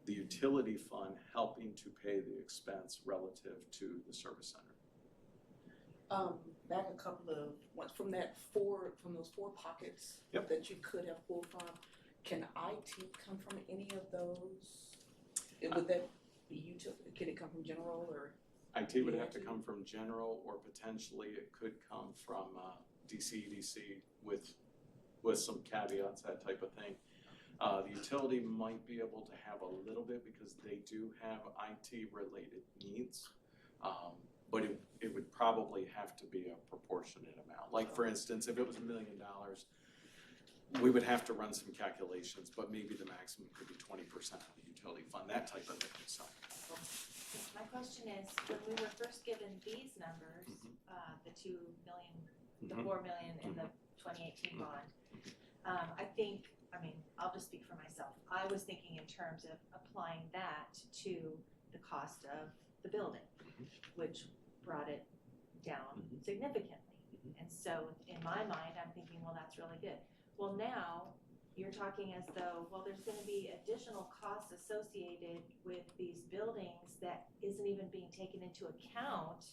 the utility fund helping to pay the expense relative to the service center. Back a couple of ones from those four pockets Yep. that you could have pulled from. Can IT come from any of those? Would that be utility? Can it come from general or? IT would have to come from general, or potentially it could come from DCEDC with some caveats, that type of thing. The utility might be able to have a little bit because they do have IT related needs. But it would probably have to be a proportionate amount. Like for instance, if it was $1 million, we would have to run some calculations, but maybe the maximum could be 20% of the utility fund, that type of thing, so. My question is, when we were first given these numbers, the 2 million, the 4 million in the 2018 bond, I'll just speak for myself. I was thinking in terms of applying that to the cost of the building. which brought it down significantly. And so in my mind, I'm thinking, well, that's really good. Well, now you're talking as though, well, there's gonna be additional costs associated with these buildings that isn't even being taken into account.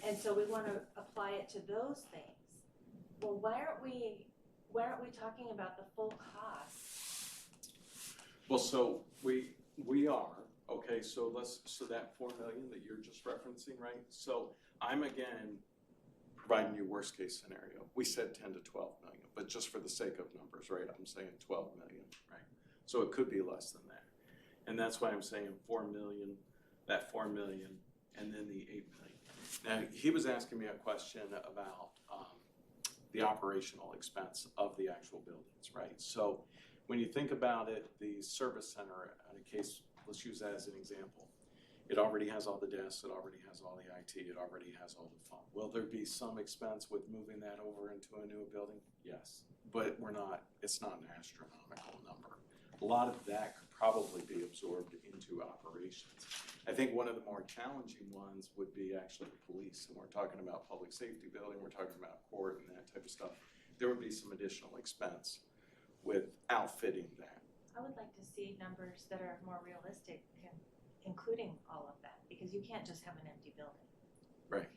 And so we wanna apply it to those things. Well, why aren't we talking about the full cost? Well, so we are, okay, so that 4 million that you're just referencing, right? So I'm again providing you worst case scenario. We said 10 to 12 million, but just for the sake of numbers, right? I'm saying 12 million, right? So it could be less than that. And that's why I'm saying 4 million, that 4 million, and then the 8 million. Now, he was asking me a question about the operational expense of the actual buildings, right? So when you think about it, the service center, in a case, let's use that as an example. It already has all the desks, it already has all the IT, it already has all the phone. Will there be some expense with moving that over into a new building? Yes, but it's not an astronomical number. A lot of that could probably be absorbed into operations. I think one of the more challenging ones would be actually the police, and we're talking about public safety building, we're talking about court and that type of stuff. There would be some additional expense with outfitting that. I would like to see numbers that are more realistic, including all of that, because you can't just have an empty building. Right.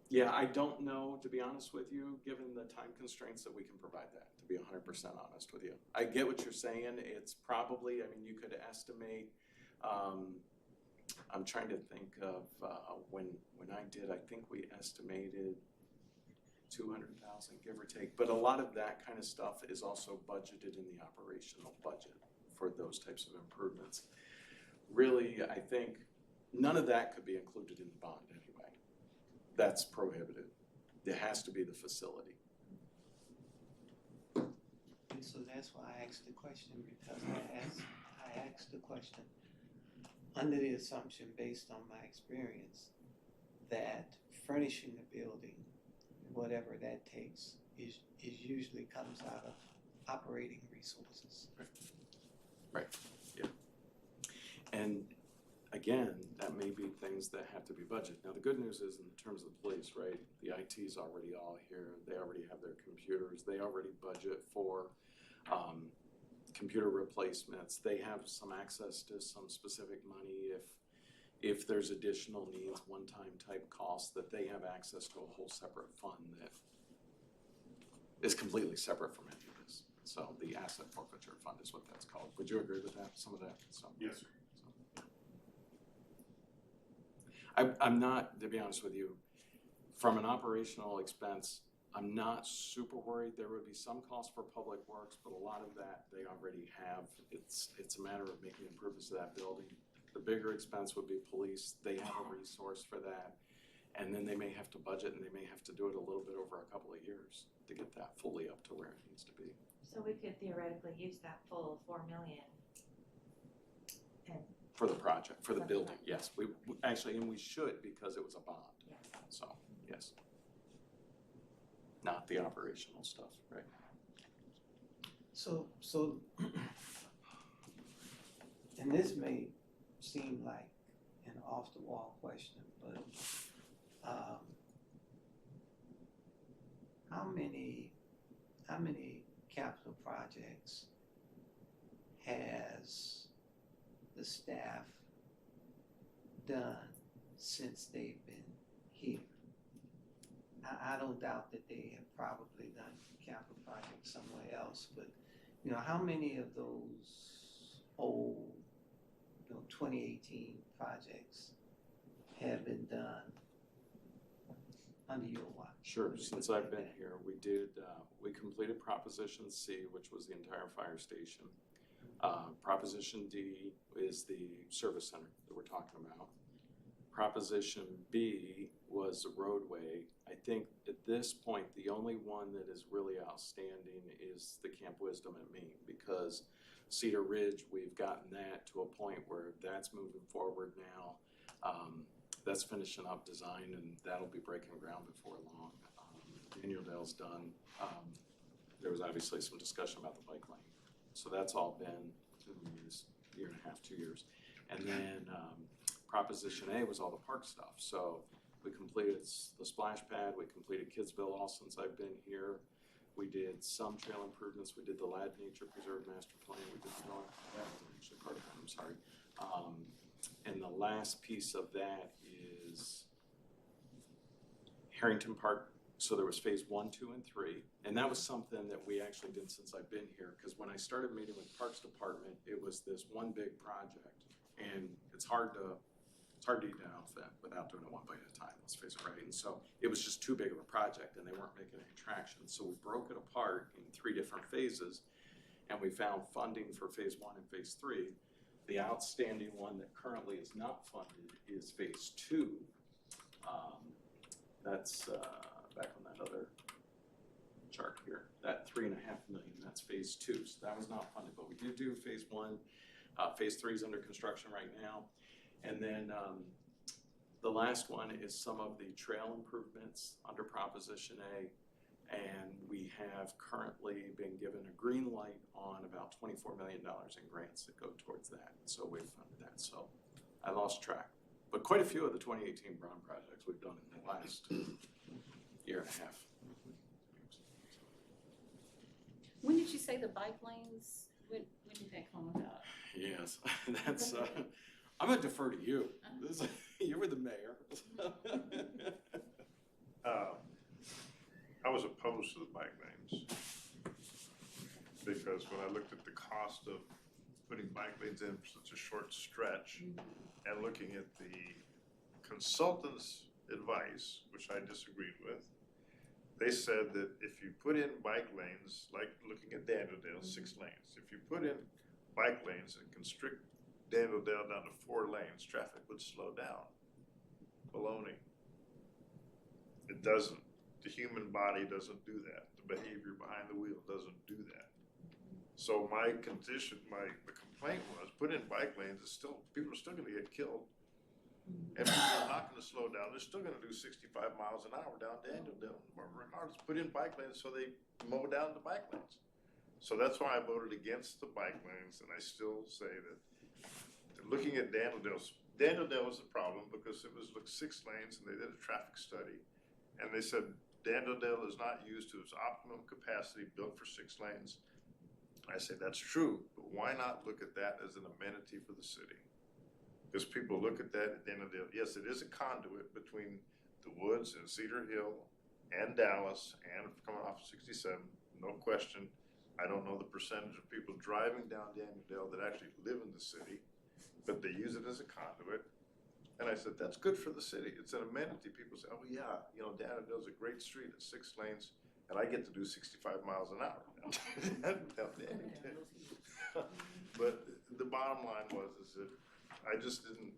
Yeah, I don't know, to be honest with you, given the time constraints that we can provide that, to be 100% honest with you. I get what you're saying. It's probably, I mean, you could estimate, I'm trying to think of when I did, I think we estimated 200,000, give or take. But a lot of that kind of stuff is also budgeted in the operational budget for those types of improvements. Really, I think none of that could be included in the bond anyway. That's prohibited. It has to be the facility. And so that's why I asked the question, because I asked the question under the assumption, based on my experience, that furnishing the building, whatever that takes, is usually comes out of operating resources. Right, yeah. And again, that may be things that have to be budgeted. Now, the good news is in terms of the police, right, the IT's already all here. They already have their computers. They already budget for computer replacements. They have some access to some specific money if there's additional needs, one-time type costs, that they have access to a whole separate fund that is completely separate from any of this. So the asset forfeiture fund is what that's called. Would you agree with that, some of that? So, Yes, sir. I'm not, to be honest with you, from an operational expense, I'm not super worried. There would be some cost for public works, but a lot of that they already have. It's a matter of making improvements to that building. The bigger expense would be police. They have a resource for that. And then they may have to budget, and they may have to do it a little bit over a couple of years to get that fully up to where it needs to be. So we could theoretically use that full 4 million. And For the project, for the For the building, project. yes. We actually, and we should, because it was a bond. yes. So, yes. Not the operational stuff, right? So, and this may seem like an off-the-wall question, but how many capital projects has the staff done since they've been here? I don't doubt that they have probably done capital projects somewhere else, but how many of those old 2018 projects have been done under your watch? Sure, since I've been here, we completed Proposition C, which was the entire fire station. Proposition D is the service center that we're talking about. Proposition B was the roadway. I think at this point, the only one that is really outstanding is the Camp Wisdom at Maine, because Cedar Ridge, we've gotten that to a point where that's moving forward now. That's finishing up design, and that'll be breaking ground before long. Daniel Dale's done. There was obviously some discussion about the bike lane. So that's all been 2 years, year and a half, 2 years. And then Proposition A was all the park stuff. So we completed the splash pad, we completed Kidsville all since I've been here. We did some trail improvements, we did the Lad Nature Preserve Master Plan, we did the North, that wasn't actually part of that, I'm sorry. And the last piece of that is Harrington Park. So there was phase 1, 2, and 3, and that was something that we actually did since I've been here, because when I started meeting with Parks Department, it was this one big project, and it's hard to eat an elephant without doing it one bite at a time, let's face it, right? And so it was just too big of a project, and they weren't making any traction, so we broke it apart in 3 different phases, and we found funding for phase 1 and phase 3. The outstanding one that currently is not funded is phase 2. That's back on that other chart here, that $3.5 million, that's phase 2. So that was not funded, but we did do phase 1. Phase 3 is under construction right now. And then the last one is some of the trail improvements under Proposition A. And we have currently been given a green light on about $24 million in grants that go towards that. So we've funded that. So I lost track. But quite a few of the 2018 Brown projects we've done in the last year and a half. When did you say the bike lanes, when did that come about? Yes, that's, I'm gonna defer to you. You were the mayor. I was opposed to the bike lanes because when I looked at the cost of putting bike lanes in such a short stretch and looking at the consultant's advice, which I disagreed with, they said that if you put in bike lanes, like looking at Daniel-Dale, 6 lanes, if you put in bike lanes and constrict Daniel-Dale down to 4 lanes, traffic would slow down. Baloney. It doesn't. The human body doesn't do that. The behavior behind the wheel doesn't do that. So my condition, the complaint was, put in bike lanes, people are still gonna get killed. And people are not gonna slow down, they're still gonna do 65 miles an hour down Daniel-Dale. Regardless, put in bike lanes so they mow down the bike lanes. So that's why I voted against the bike lanes, and I still say that looking at Daniel-Dale was the problem because it was 6 lanes and they did a traffic study. And they said Daniel-Dale is not used to its optimum capacity built for 6 lanes. I say that's true, but why not look at that as an amenity for the city? Because people look at that at Daniel-Dale. Yes, it is a conduit between the woods and Cedar Hill and Dallas and coming off of 67, no question. I don't know the percentage of people driving down Daniel-Dale that actually live in the city, but they use it as a conduit. And I said, that's good for the city. It's an amenity. People say, oh yeah, Daniel-Dale's a great street at 6 lanes, and I get to do 65 miles an hour down Daniel-Dale. But the bottom line was that I just didn't,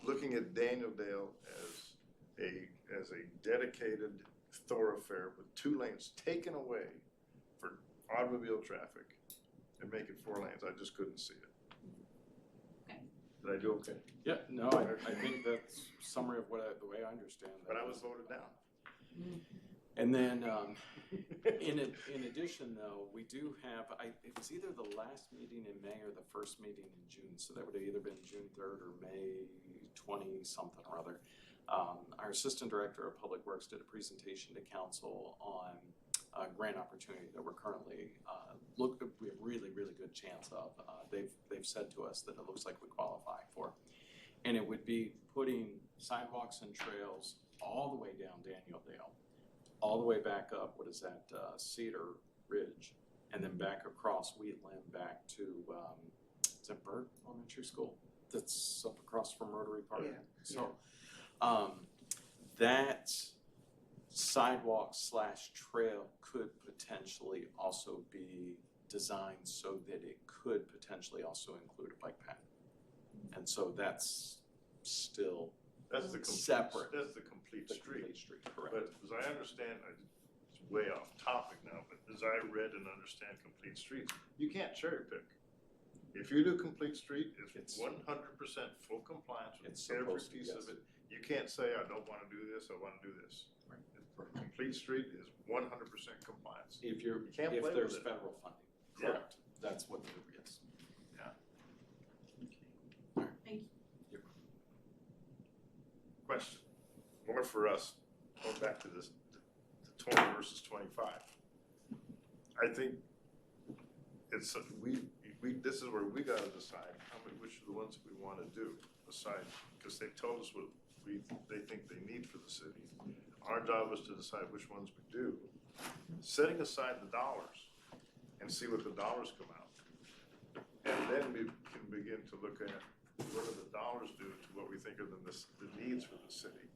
looking at Daniel-Dale as a dedicated thoroughfare with 2 lanes taken away for automobile traffic and make it 4 lanes, I just couldn't see it. Did I do okay? Yeah, no, I think that's summary of the way I understand that. But I was voted down. And then, in addition though, we do have, it was either the last meeting in May or the first meeting in June, so that would have either been June 3rd or May 20 something or other. Our Assistant Director of Public Works did a presentation to council on a grant opportunity that we're currently, we have really, really good chance of. They've said to us that it looks like we qualify for. And it would be putting sidewalks and trails all the way down Daniel-Dale, all the way back up, Cedar Ridge, and then back across Wheatland back to, is that Burt Elementary School? That's up across from Rotary Park. Yeah, So, that sidewalk / trail could potentially also be designed so that it could potentially also include a bike path. And so that's still That's the complete, separate. That's the complete the street. complete street, correct. But as I understand, it's way off topic now, but as I read and understand complete streets, you can't cherry pick. If you do complete street, it's 100% full compliance with It's every supposed to, piece yes. of it. You can't say, I don't wanna do this, I wanna do this. Right. Complete street is 100% compliance. If can't play there's with it. federal funding, Yeah. correct, that's what it is. Thank you. for us, going back to this, the 20 versus 25. I think it's, this is where we gotta decide which are the ones that we wanna do, aside, because they've told us what they think they need for the city. Our job is to decide which ones we do, setting aside the dollars and see what the dollars come out. And then we can begin to look at what do the dollars do to what we think are the needs for the city.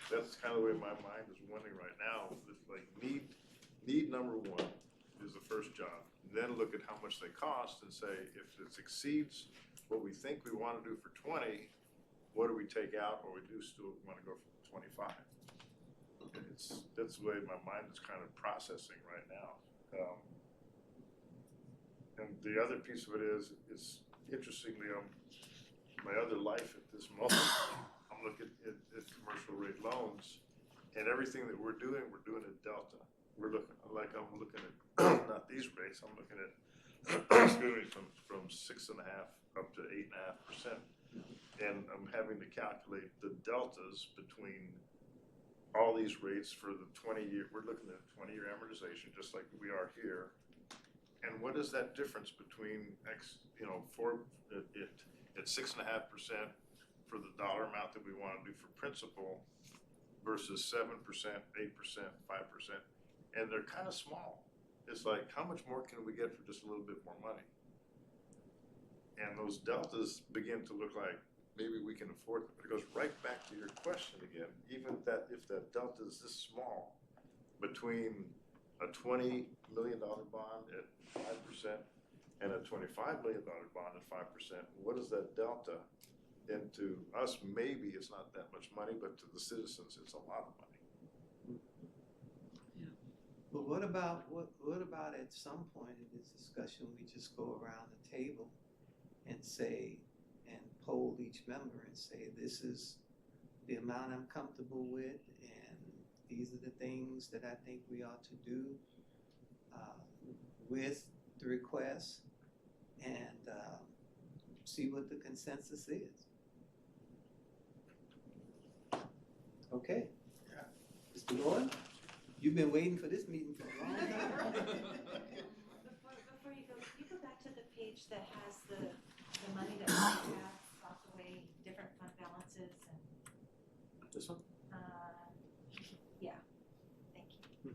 That's kind of the way my mind is wondering right now. It's like need number one is the first job. Then look at how much they cost and say, if it exceeds what we think we want to do for 20, what do we take out, or we do still want to go for 25? That's the way my mind is kind of processing right now. And the other piece of it is interestingly, my other life at this moment, I'm looking at commercial rate loans, and everything that we're doing at Delta. I'm looking at not these rates. I'm looking at excuse me, from 6.5% up to 8.5%, and I'm having to calculate the deltas between all these rates for the 20-year. We're looking at 20-year amortization, just like we are here. And what is that difference between at 6.5% for the dollar amount that we want to do for principal versus 7%, 8%, 5%, and they're kind of small. It's like, how much more can we get for just a little bit more money? And those deltas begin to look like maybe we can afford them. But it goes right back to your question again. Even if that delta is this small between a $20 million bond at 5% and a $25 million bond at 5%, what is that delta? And to us, maybe it's not that much money, but to the citizens, it's a lot of money. But what about at some point in this discussion, we just go around the table and say, and poll each member and say, this is the amount I'm comfortable with, and these are the things that I think we ought to do with the request, and see what the consensus is. Okay. Yeah. Mr. Lloyd, you've been waiting for this meeting for a long time. Before you go, can you go back to the page that has the money that we have locked away, different fund balances and, This one? yeah, thank you.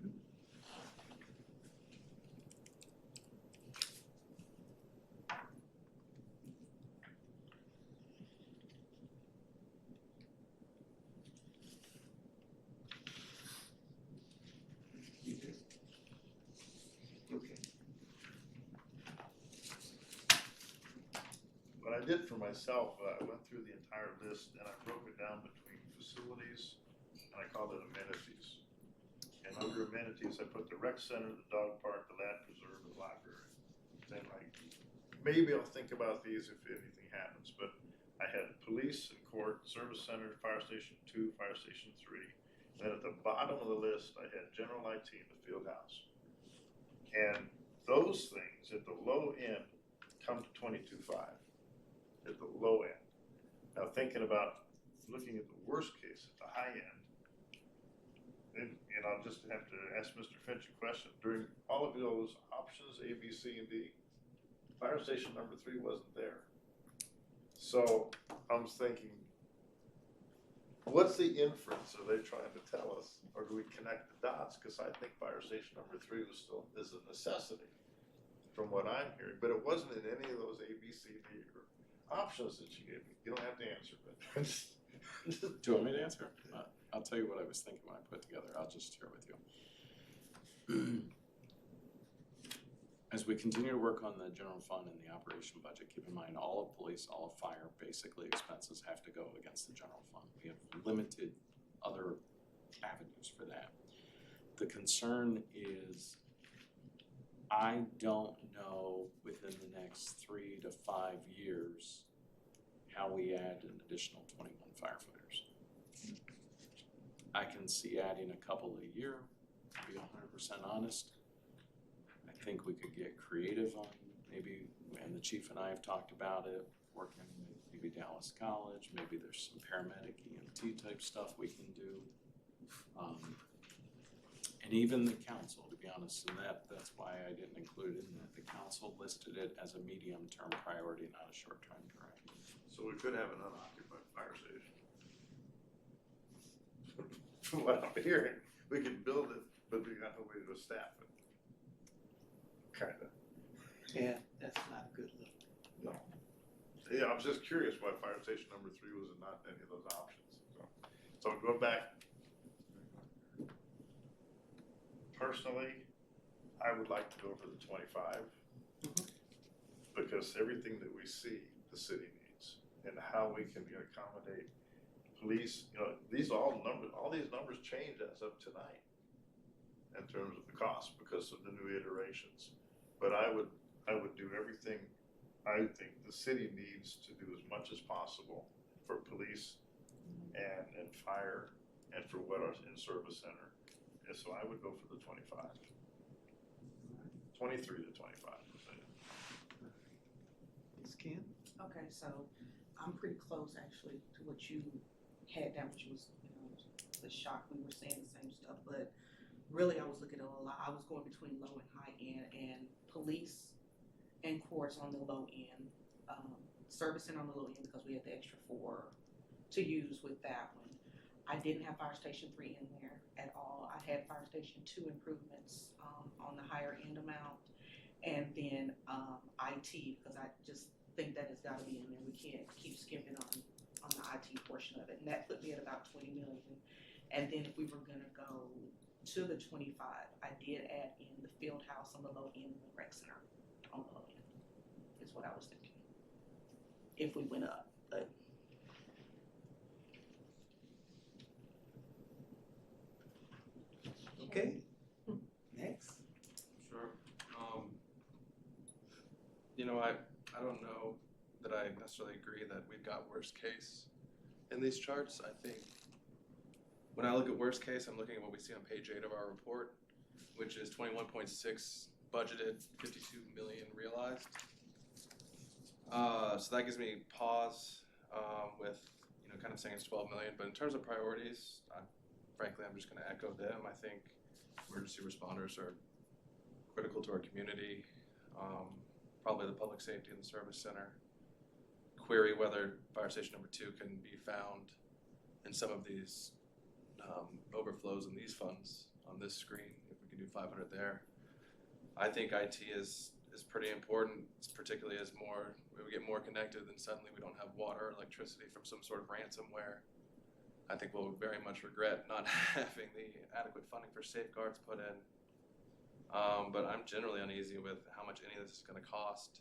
You good? Okay. What I did for myself, I went through the entire list and I broke it down between facilities and I called it amenities. And under amenities, I put the rec center, the dog park, the land preserve, the library. Then maybe I'll think about these if anything happens, but I had police and court, service center, fire station 2, fire station 3. And then at the bottom of the list, I had general IT in the field house. And those things at the low end come to 22.5 at the low end. Now thinking about looking at the worst case at the high end, and I'll just have to ask Mr. Finch a question. During all of those options, A, B, C, and D, fire station number 3 wasn't there. So I'm thinking, what's the inference are they trying to tell us? Or do we connect the dots? Because I think fire station number 3 is a necessity from what I'm hearing, but it wasn't in any of those A, B, C, D options that you gave me. You don't have to answer, but Do you want me to answer? I'll tell you what I was thinking when I put together. I'll just share with you. As we continue to work on the general fund and the operation budget, keep in mind all of police, all of fire, basically expenses have to go against the general fund. We have limited other avenues for that. The concern is I don't know within the next 3 to 5 years how we add an additional 21 firefighters. I can see adding a couple a year, to be 100% honest. I think we could get creative on maybe, and the chief and I have talked about it, working with maybe Dallas College, maybe there's some paramedic EMT type stuff we can do. And even the council, to be honest, and that's why I didn't include it in that. The council listed it as a medium-term priority, not a short-term priority. So we could have an unoccupied fire station. From what I'm hearing, we could build it, but we got no way to staff it. Kinda. Yeah, that's not a good look. No. Yeah, I was just curious why fire station number 3 was not any of those options. So going back, personally, I would like to go for the 25. Because everything that we see, the city needs, and how we can accommodate police, all these numbers change as of tonight in terms of the cost because of the new iterations. But I would do everything I think the city needs to do as much as possible for police and fire and for what our in-service center. And so I would go for the 25. 23 to 25. Ms. Kim? Okay, so I'm pretty close actually to what you had down, which was, the shock. We were saying the same stuff, but really I was looking at a lot. I was going between low and high end, and police and courts on the low end, service center on the low end because we had the extra 4 to use with that one. I didn't have Fire Station 3 in there at all. I had Fire Station 2 improvements on the higher end amount, and then IT, because I just think that has got to be in there. We can't keep skipping on the IT portion of it, and that put me at about 20 million. And then if we were gonna go to the 25, I did add in the field house on the low end and the rec center on the low end, is what I was thinking. If we went up, but. Okay, next. Sure. I don't know that I necessarily agree that we've got worst case in these charts. I think when I look at worst case, I'm looking at what we see on page 8 of our report, which is 21.6 budgeted, 52 million realized. So that gives me pause with kind of saying it's 12 million. But in terms of priorities, frankly, I'm just going to echo them. I think emergency responders are critical to our community. Probably the public safety and the service center. Query whether fire station number 2 can be found in some of these overflows in these funds on this screen, if we can do 500 there. I think IT is pretty important, particularly as we get more connected, then suddenly we don't have water or electricity from some sort of ransomware. I think we'll very much regret not having the adequate funding for safeguards put in. But I'm generally uneasy with how much any of this is going to cost.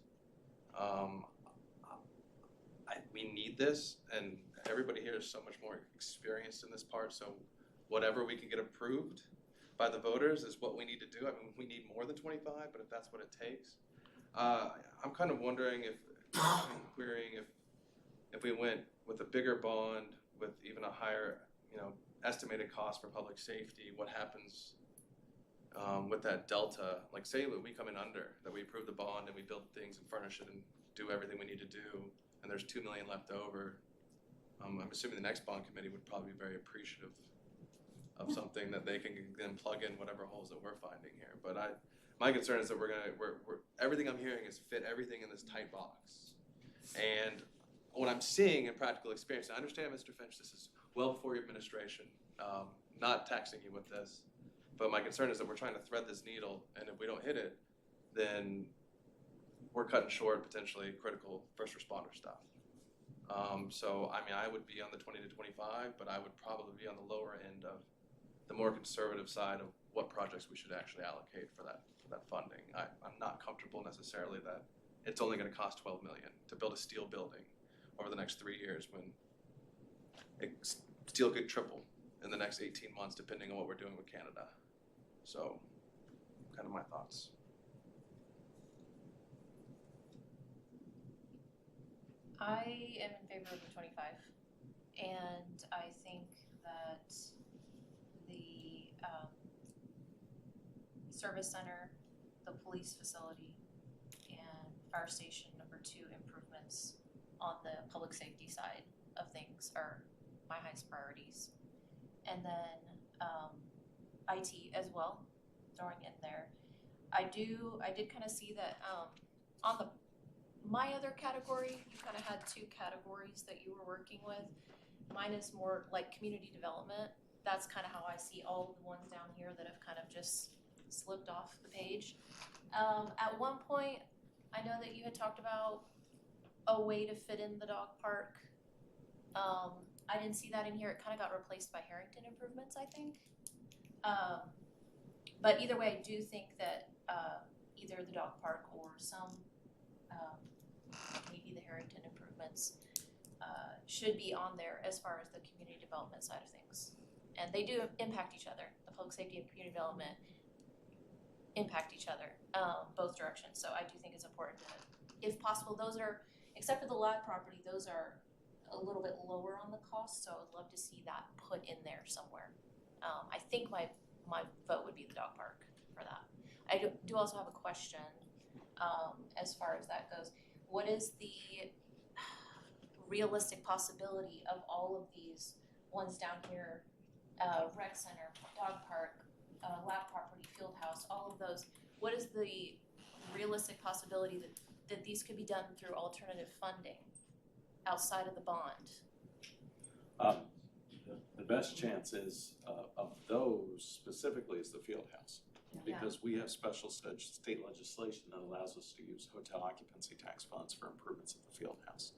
We need this, and everybody here is so much more experienced in this part, so whatever we can get approved by the voters is what we need to do. I mean, we need more than 25, but if that's what it takes. I'm kind of wondering querying if we went with a bigger bond with even a higher, estimated cost for public safety, what happens with that delta? Like, say we come in under, that we approve the bond and we build things and furnish it and do everything we need to do, and there's 2 million left over. I'm assuming the next bond committee would probably be very appreciative of something that they can then plug in whatever holes that we're finding here. But my concern is that we're everything I'm hearing is fit everything in this tight box. And what I'm seeing in practical experience, and I understand, Mr. Finch, this is well before your administration, not taxing you with this, but my concern is that we're trying to thread this needle, and if we don't hit it, then we're cutting short potentially critical first responder stuff. So, I mean, I would be on the 20 to 25, but I would probably be on the lower end of the more conservative side of what projects we should actually allocate for that funding. I'm not comfortable necessarily that it's only going to cost 12 million to build a steel building over the next 3 years when steel could triple in the next 18 months depending on what we're doing with Canada. So, kind of my thoughts. I am in favor of the 25, and I think that the service center, the police facility, and fire station number 2 improvements on the public safety side of things are my highest priorities. And then IT as well, throwing in there. I did kind of see that, on my other category, you kind of had two categories that you were working with. Mine is more like community development. That's kind of how I see all of the ones down here that have kind of just slipped off the page. At one point, I know that you had talked about a way to fit in the dog park. I didn't see that in here. It kind of got replaced by Harrington improvements, I think. But either way, I do think that either the dog park or some, maybe the Harrington improvements should be on there as far as the community development side of things. And they do impact each other. The public safety and community development impact each other, both directions. So I do think it's important to, if possible, those are, except for the lab property, those are a little bit lower on the cost, so I would love to see that put in there somewhere. I think my vote would be the dog park for that. I do also have a question as far as that goes. What is the realistic possibility of all of these ones down here, rec center, dog park, lab property, field house, all of those? What is the realistic possibility that these could be done through alternative funding outside of the bond? The best chance is of those specifically is the field house. Because we have special state legislation that allows us to use hotel occupancy tax funds for improvements at the field house.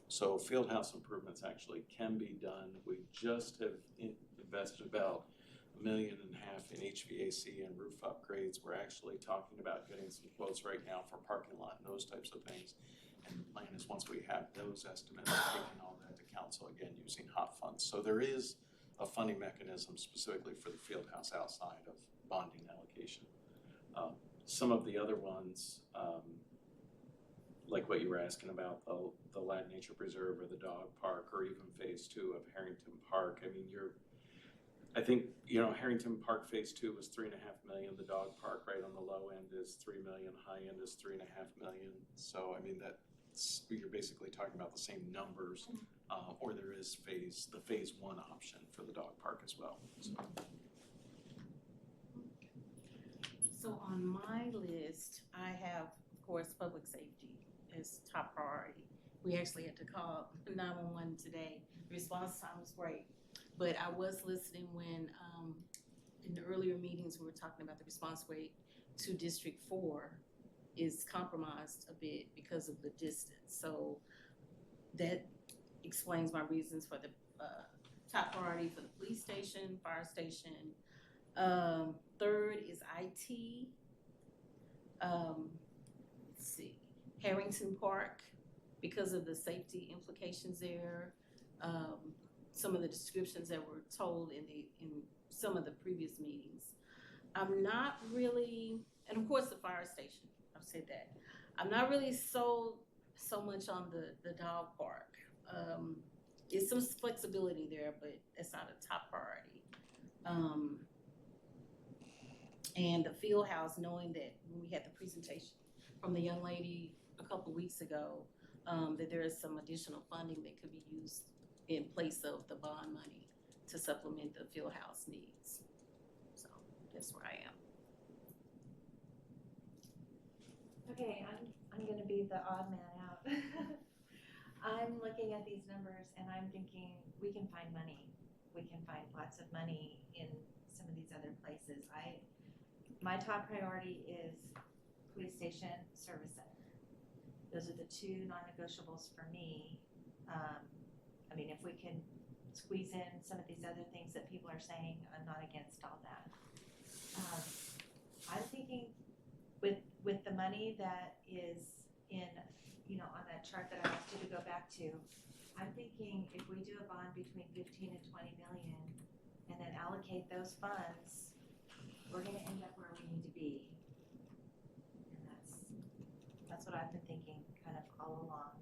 So field house improvements actually can be done. We just have invested about $1.5 million in HVAC and roof upgrades. We're actually talking about getting some quotes right now for parking lot and those types of things. And the plan is once we have those estimates, taking all that to council again using hot funds. So there is a funding mechanism specifically for the field house outside of bonding allocation. Some of the other ones, like what you were asking about, the Latin Nature Preserve or the dog park or even phase 2 of Harrington Park. I mean, I think, Harrington Park phase 2 was $3.5 million. The dog park right on the low end is $3 million, high end is $3.5 million. So, I mean, you're basically talking about the same numbers, or there is the phase 1 option for the dog park as well. So on my list, I have, of course, public safety as top priority. We actually had to call 911 today. The response time was great. But I was listening when, in the earlier meetings, we were talking about the response rate to District 4 is compromised a bit because of the distance. So that explains my reasons for the top priority for the police station, fire station. Third is IT. Let's see, Harrington Park, because of the safety implications there. Some of the descriptions that were told in some of the previous meetings. I'm not really, and of course the fire station, I've said that. I'm not really so much on the dog park. There's some flexibility there, but it's not a top priority. And the field house, knowing that when we had the presentation from the young lady a couple weeks ago, that there is some additional funding that could be used in place of the bond money to supplement the field house needs. So that's where I am. Okay, I'm gonna be the odd man out. I'm looking at these numbers and I'm thinking we can find money. We can find lots of money in some of these other places. My top priority is police station, service center. Those are the two non-negotiables for me. I mean, if we can squeeze in some of these other things that people are saying, I'm not against all that. I'm thinking with the money that is in, on that chart that I asked you to go back to, I'm thinking if we do a bond between 15 and 20 million and then allocate those funds, we're gonna end up where we need to be. And that's what I've been thinking kind of all along.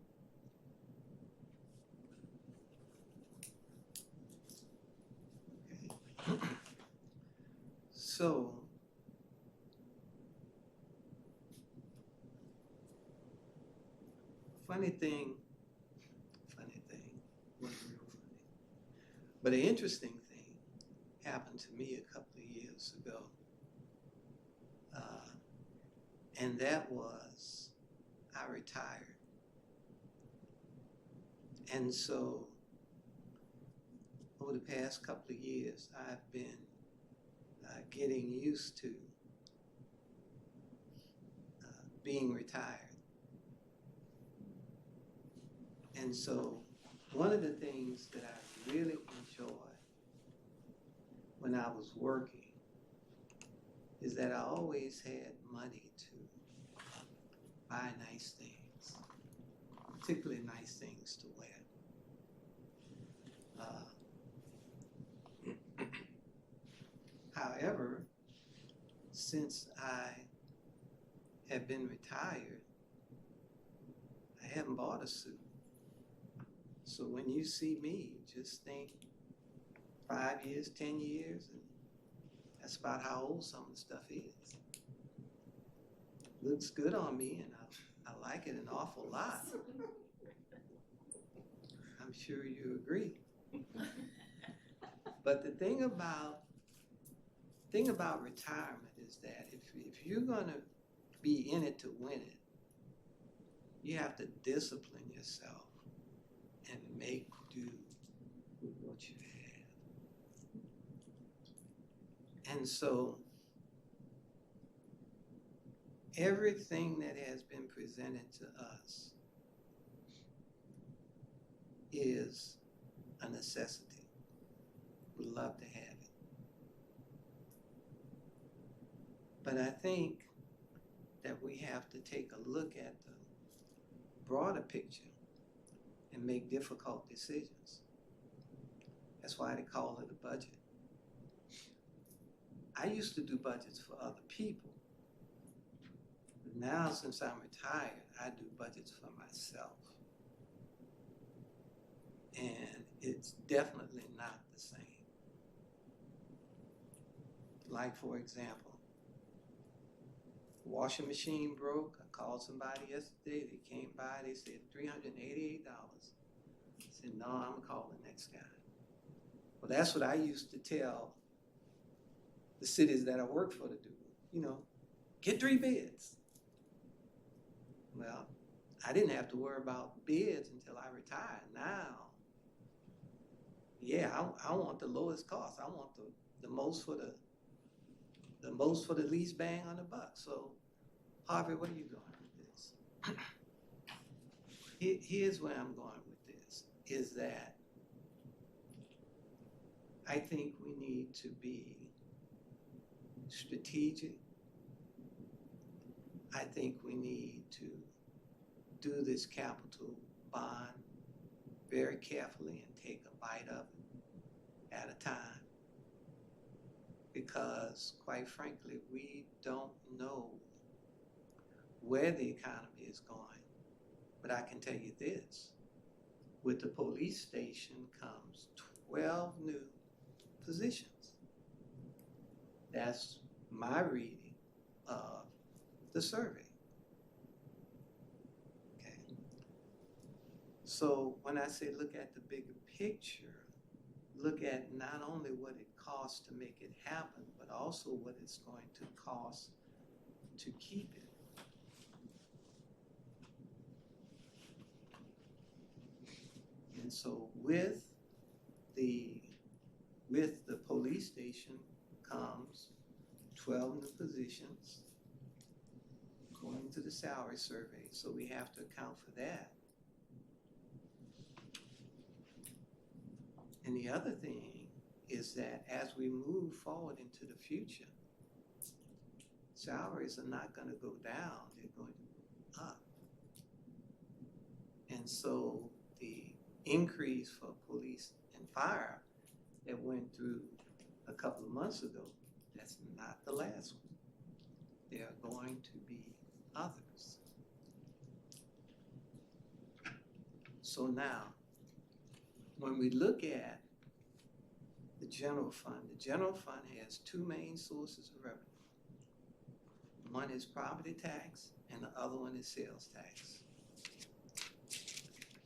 So, funny thing, wasn't real funny. But an interesting thing happened to me a couple of years ago. And that was, I retired. And so, over the past couple of years, I've been getting used to being retired. And so, one of the things that I really enjoyed when I was working is that I always had money to buy nice things, particularly nice things to wear. However, since I have been retired, I haven't bought a suit. So when you see me, just think 5 years, 10 years, and that's about how old some of the stuff is. Looks good on me, and I like it an awful lot. I'm sure you agree. But the thing about retirement is that if you're gonna be in it to win it, you have to discipline yourself and make do with what you have. And so everything that has been presented to us is a necessity. We'd love to have it. But I think that we have to take a look at the broader picture and make difficult decisions. That's why they call it a budget. I used to do budgets for other people. But now, since I'm retired, I do budgets for myself. And it's definitely not the same. Like, for example, washing machine broke. I called somebody yesterday. They came by. They said $388. I said, no, I'm gonna call the next guy. Well, that's what I used to tell the cities that I work for to do. You know, get 3 bids. Well, I didn't have to worry about bids until I retired. Now, yeah, I want the lowest cost. I want the most for the least bang on the buck. So, Harvey, where are you going with this? Here's where I'm going with this, is that I think we need to be strategic. I think we need to do this capital bond very carefully and take a bite of it at a time. Because, quite frankly, we don't know where the economy is going. But I can tell you this, with the police station comes 12 new positions. That's my reading of the survey. Okay. So when I say look at the bigger picture, look at not only what it costs to make it happen, but also what it's going to cost to keep it. And so with the police station comes 12 new positions according to the salary survey, so we have to account for that. And the other thing is that as we move forward into the future, salaries are not going to go down, they're going to go up. And so the increase for police and fire that went through a couple of months ago, that's not the last one. There are going to be others. So now, when we look at the general fund has 2 main sources of revenue. One is property tax and the other one is sales tax.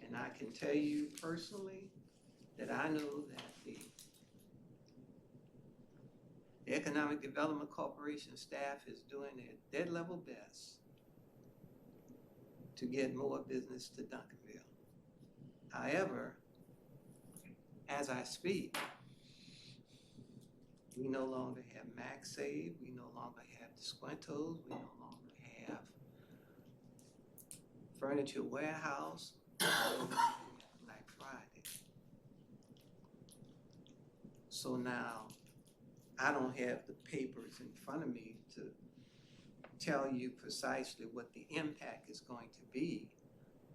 And I can tell you personally that I know that the The Economic Development Corporation staff is doing their dead level best to get more business to Duncanville. However, as I speak, we no longer have MaxSave, we no longer have Descuentos, we no longer have Furniture Warehouse, we no longer have Black Friday. So now, I don't have the papers in front of me to tell you precisely what the impact is going to be,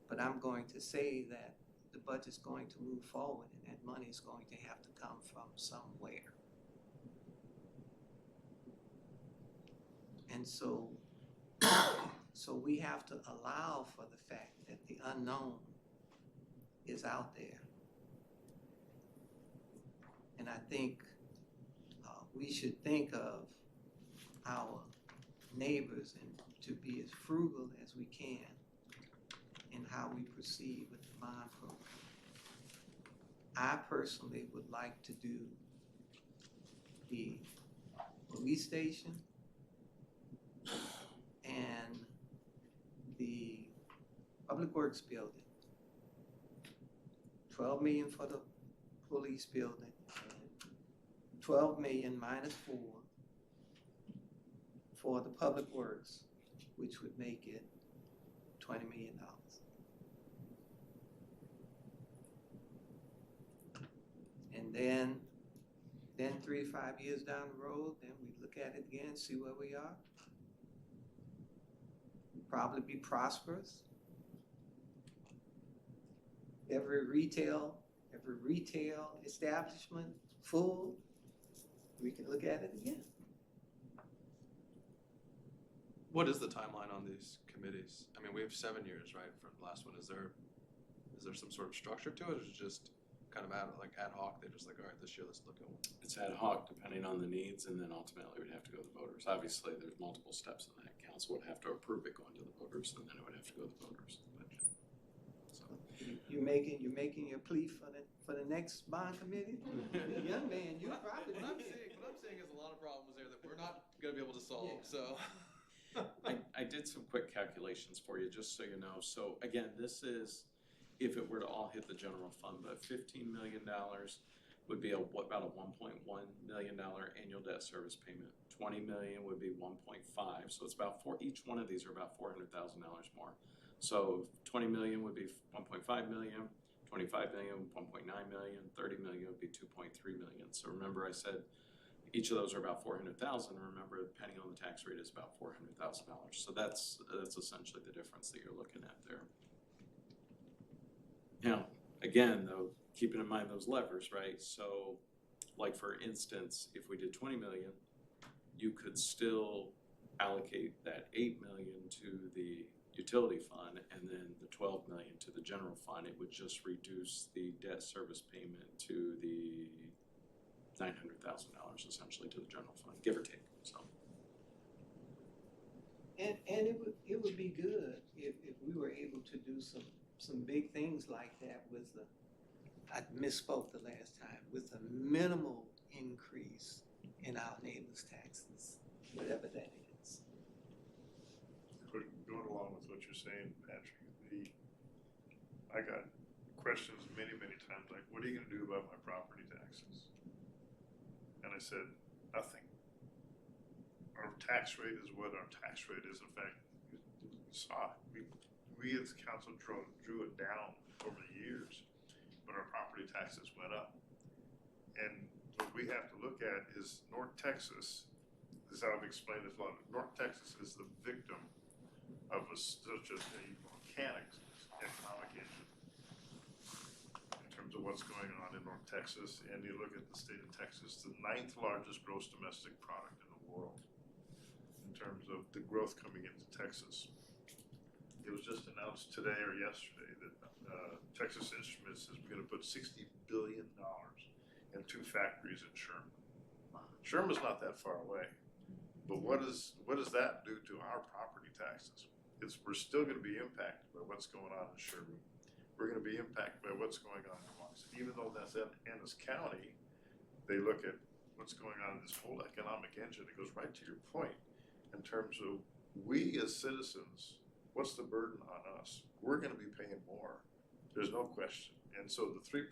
but I'm going to say that the budget's going to move forward and that money is going to have to come from somewhere. And so we have to allow for the fact that the unknown is out there. And I think we should think of our neighbors and to be as frugal as we can in how we proceed with the bond program. I personally would like to do the police station and the Public Works building. 12 million for the police building, and 12 million minus 4 for the Public Works, which would make it $20 million. And then 3 to 5 years down the road, then we look at it again, see where we are. Probably be prosperous. Every retail establishment full, we can look at it again. What is the timeline on these committees? I mean, we have 7 years, right, from the last one. Is there some sort of structure to it, or is it just kind of ad hoc? They're just like, all right, this year let's look at one. It's ad hoc depending on the needs, and then ultimately we'd have to go to the voters. Obviously, there's multiple steps in that. Council would have to approve it going to the voters, and then it would have to go to the voters. So. You're making your plea for the next bond committee? Young man, you probably What I'm seeing is a lot of problems there that we're not gonna be able to solve, Yeah. so. I did some quick calculations for you, just so you know. So again, this is if it were to all hit the general fund, but $15 million would be about a $1.1 million annual debt service payment. 20 million would be 1.5, so it's about each one of these are about $400,000 more. So 20 million would be 1.5 million, 25 million, 1.9 million, 30 million would be 2.3 million. So remember I said each of those are about 400,000. Remember, depending on the tax rate, is about $400,000. So that's essentially the difference that you're looking at there. Now, again, though, keeping in mind those levers, right? So, like for instance, if we did 20 million, you could still allocate that 8 million to the utility fund and then the 12 million to the general fund. It would just reduce the debt service payment to the $900,000 essentially to the general fund, give or take. So. And it would be good if we were able to do some big things like that with I misspoke the last time, with a minimal increase in our neighbors' taxes, whatever that is. Going along with what you're saying, Patrick, I got questions many times like, what are you gonna do about my property taxes? And I said, nothing. Our tax rate is what our tax rate is. In fact, you saw it. We as council drew it down over the years, but our property taxes went up. And what we have to look at is North Texas, as I've explained this a lot, North Texas is the victim of such a volcanic economic engine in terms of what's going on in North Texas. And you look at the state of Texas, the 9th largest gross domestic product in the world in terms of the growth coming into Texas. It was just announced today or yesterday that Texas Instruments is going to put $60 billion in 2 factories in Sherman. Sherman's not that far away, but what does that do to our property taxes? We're still going to be impacted by what's going on in Sherman. We're going to be impacted by what's going on in Washington. Even though that's in Ennis County, they look at, what's going on in this whole economic engine, it goes right to your point in terms of we as citizens, what's the burden on us? We're gonna be paying more, there's no question. And so the 3%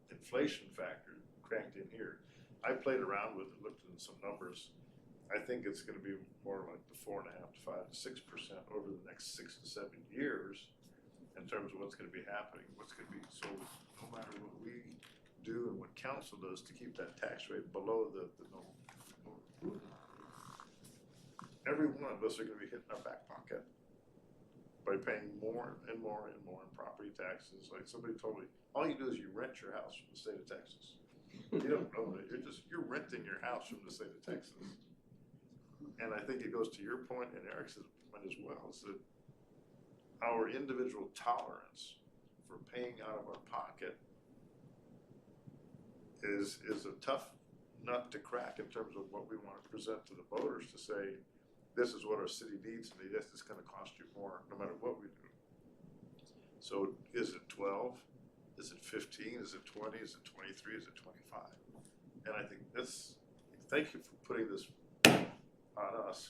inflation factor cranked in here, I played around with it, looked at some numbers. I think it's gonna be more like the 4.5 to 5 to 6% over the next 6 to 7 years in terms of what's gonna be happening, what's gonna be, so no matter what we do and what council does to keep that tax rate below the no, every one of us are gonna be hitting our back pocket by paying more and more and more in property taxes. Like somebody told me, all you do is you rent your house from the state of Texas. You don't own it, you're renting your house from the state of Texas. And I think it goes to your point and Eric's point as well, is that our individual tolerance for paying out of our pocket is a tough nut to crack in terms of what we want to present to the voters to say, this is what our city needs, and this is gonna cost you more, no matter what we do. So is it 12? Is it 15? Is it 20? Is it 23? Is it 25? And I think thank you for putting this on us.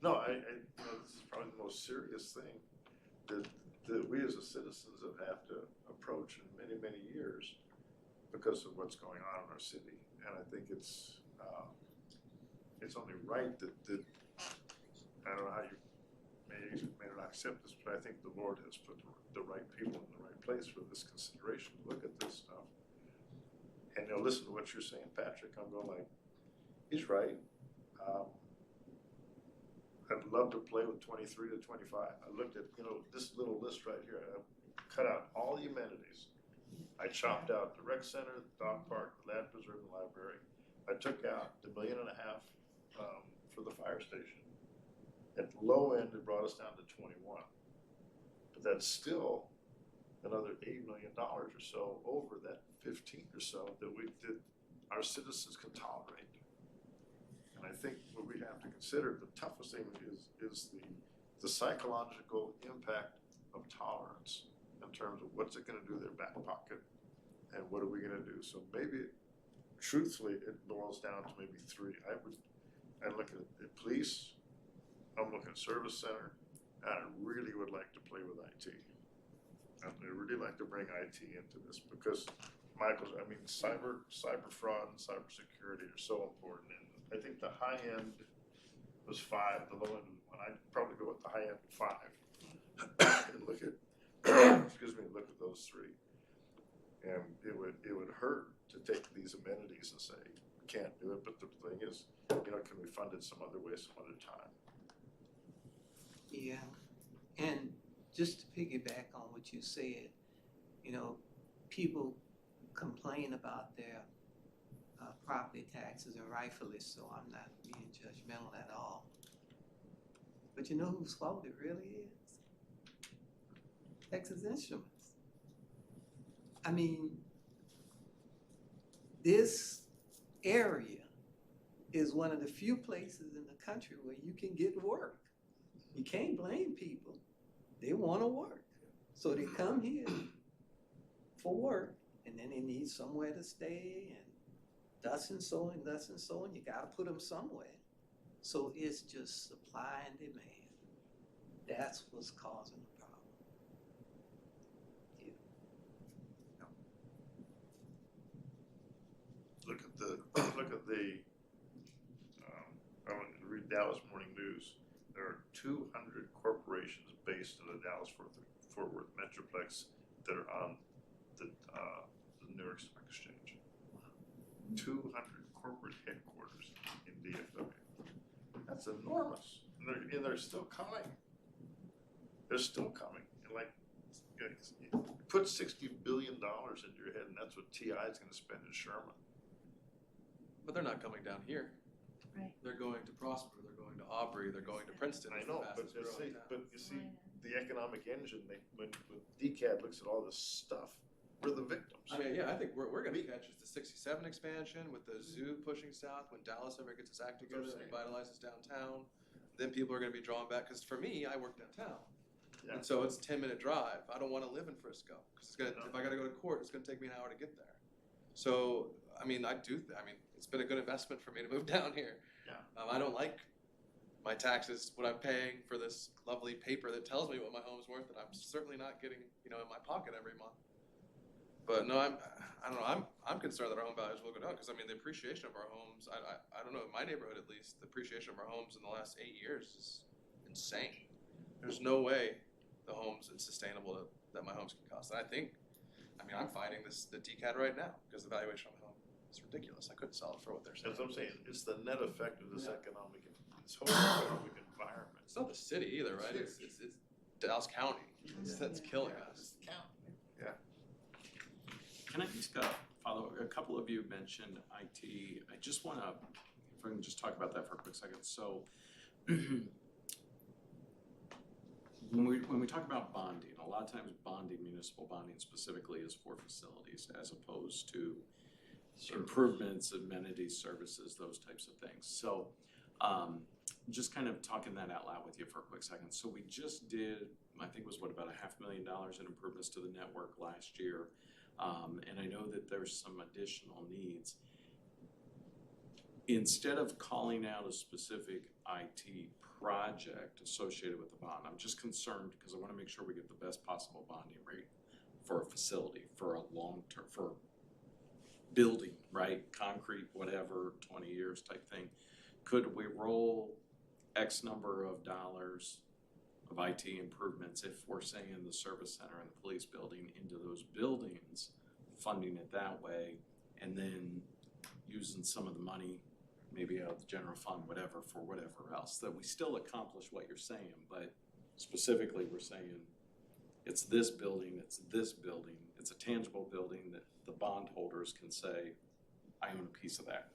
No, this is probably the most serious thing that we as citizens have had to approach in many, many years because of what's going on in our city. And I think it's only right that I don't know how you may not accept this, but I think the Lord has put the right people in the right place for this consideration to look at this stuff. And listen to what you're saying, Patrick. I'm going like, he's right. I'd love to play with 23 to 25. I looked at, this little list right here. I cut out all the amenities. I chopped out the rec center, the dog park, the land preserve, and library. I took out the $1.5 million for the fire station. At the low end, it brought us down to 21. But that's still another $8 million or so over that 15 or so that our citizens can tolerate. And I think what we have to consider, the toughest thing is the psychological impact of tolerance in terms of what's it gonna do to their back pocket and what are we gonna do? So maybe, truthfully, it boils down to maybe 3. I look at the police, I'm looking at service center, and I really would like to play with IT. I'd really like to bring IT into this because cyber fraud and cyber security are so important. And I think the high end was 5, the low end was 1. I'd probably go with the high end 5 and look at look at those 3. And it would hurt to take these amenities and say, we can't do it, but the thing is, can we fund it some other way, some other time? Yeah, and just to piggyback on what you said, people complain about their property taxes, and rightfully so. I'm not being judgmental at all. But you know whose fault it really is? Texas Instruments. I mean, this area is one of the few places in the country where you can get work. You can't blame people. They want to work. So they come here for work, and then they need somewhere to stay, and thus and so, and you gotta put them somewhere. So it's just supply and demand. That's what's causing the problem. Look at the I went to read Dallas Morning News. There are 200 corporations based in the Dallas-Fort Worth Metroplex that are on the New York Stock Exchange. 200 corporate headquarters in DFW. That's enormous. And they're still coming. They're still coming. And put $60 billion into your head, and that's what TI is going to spend in Sherman. But they're not coming down here. Right. They're going to Prosper, they're going to Aubrey, they're going to Princeton. I It's the know, but fastest growing town. you see, the economic engine, when DCAD looks at all this stuff, we're the victims. I mean, yeah, I think we're gonna catch the 67 expansion with the zoo pushing south. When Dallas ever gets its act together and revitalizes downtown, then people are gonna be drawn back. Cause for me, I work downtown. Yeah. And so it's a 10-minute drive. I don't wanna live in Frisco. Cause if I gotta go to court, it's gonna take me an hour to get there. So I mean, it's been a good investment for me to move down here. Yeah. I don't like my taxes, what I'm paying for this lovely paper that tells me what my home's worth, that I'm certainly not getting, in my pocket every month. But no, I don't know, I'm concerned that our home values will go down, because I mean, the appreciation of our homes, I don't know, in my neighborhood at least, the appreciation of our homes in the last 8 years is insane. There's no way the homes it's sustainable that my homes can cost. And I'm fighting the DCAD right now, because the valuation of my home is ridiculous. I couldn't sell it for what they're saying. As I'm saying, it's the net effect of this this whole economic environment. It's not the city either, right? It's Dallas County that's killing us. Can I just follow, a couple of you mentioned IT, I just wanna, if I can just talk about that for a quick second, so when we talk about bonding, a lot of times bonding, municipal bonding specifically is for facilities as opposed to improvements, amenities, services, those types of things. So just kind of talking that out loud with you for a quick second. So we just did, I think it was about $500,000 in improvements to the network last year. And I know that there's some additional needs. Instead of calling out a specific IT project associated with the bond, I'm just concerned because I want to make sure we get the best possible bonding rate for a facility, for a long-term, for building, right? Concrete, whatever, 20 years type thing. Could we roll X number of dollars of IT improvements if we're saying the service center and the police building into those buildings, funding it that way, and then using some of the money, maybe out of the general fund, whatever, for whatever else, that we still accomplish what you're saying, but specifically we're saying it's this building, it's a tangible building that the bondholders can say, I own a piece of that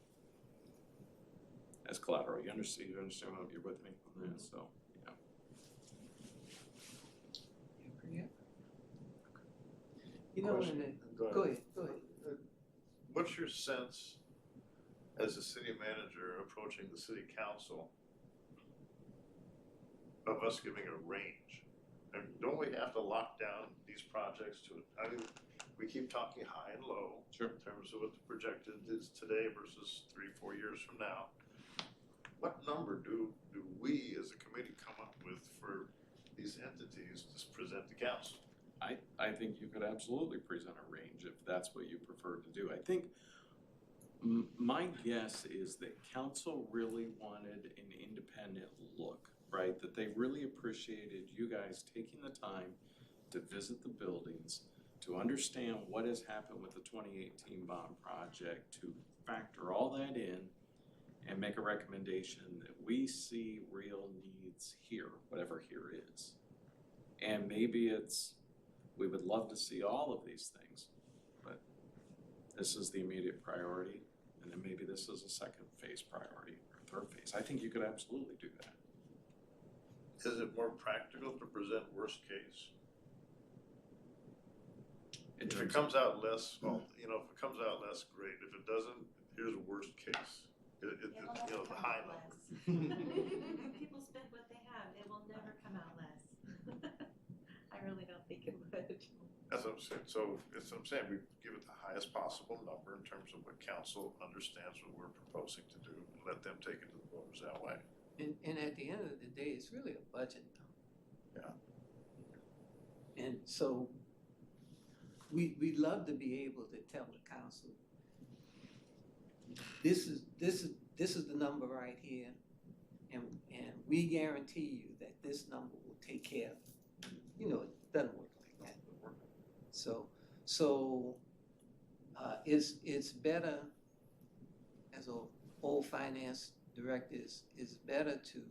as collateral. You understand what you're with me on that? So, yeah. Question. Go ahead. What's your sense as a city manager approaching the city council of us giving a range? And don't we have to lock down these projects to, we keep talking high and low. Sure. In terms of what the projected is today versus 3-4 years from now. What number do we as a committee come up with for these entities to present to council? I think you could absolutely present a range if that's what you prefer to do. I think my guess is that council really wanted an independent look, right? That they really appreciated you guys taking the time to visit the buildings, to understand what has happened with the 2018 bond project, to factor all that in and make a recommendation that we see real needs here, whatever here is. And maybe we would love to see all of these things, but this is the immediate priority, and then maybe this is a second phase priority or third phase. I think you could absolutely do that. Is it more practical to present worst case? If it comes out less, well, if it comes out less, great. If it doesn't, here's a worst case. The high number. People spend what they have, it will never come out less. I really don't think it would. That's what I'm saying. So, as I'm saying, we give it the highest possible number in terms of what council understands what we're proposing to do, and let them take it to the voters that way. And at the end of the day, it's really a budget number. Yeah. And so we'd love to be able to tell the council, this is the number right here, and we guarantee you that this number will take care of it. It doesn't work like that. So it's better, as an old finance director, it's better to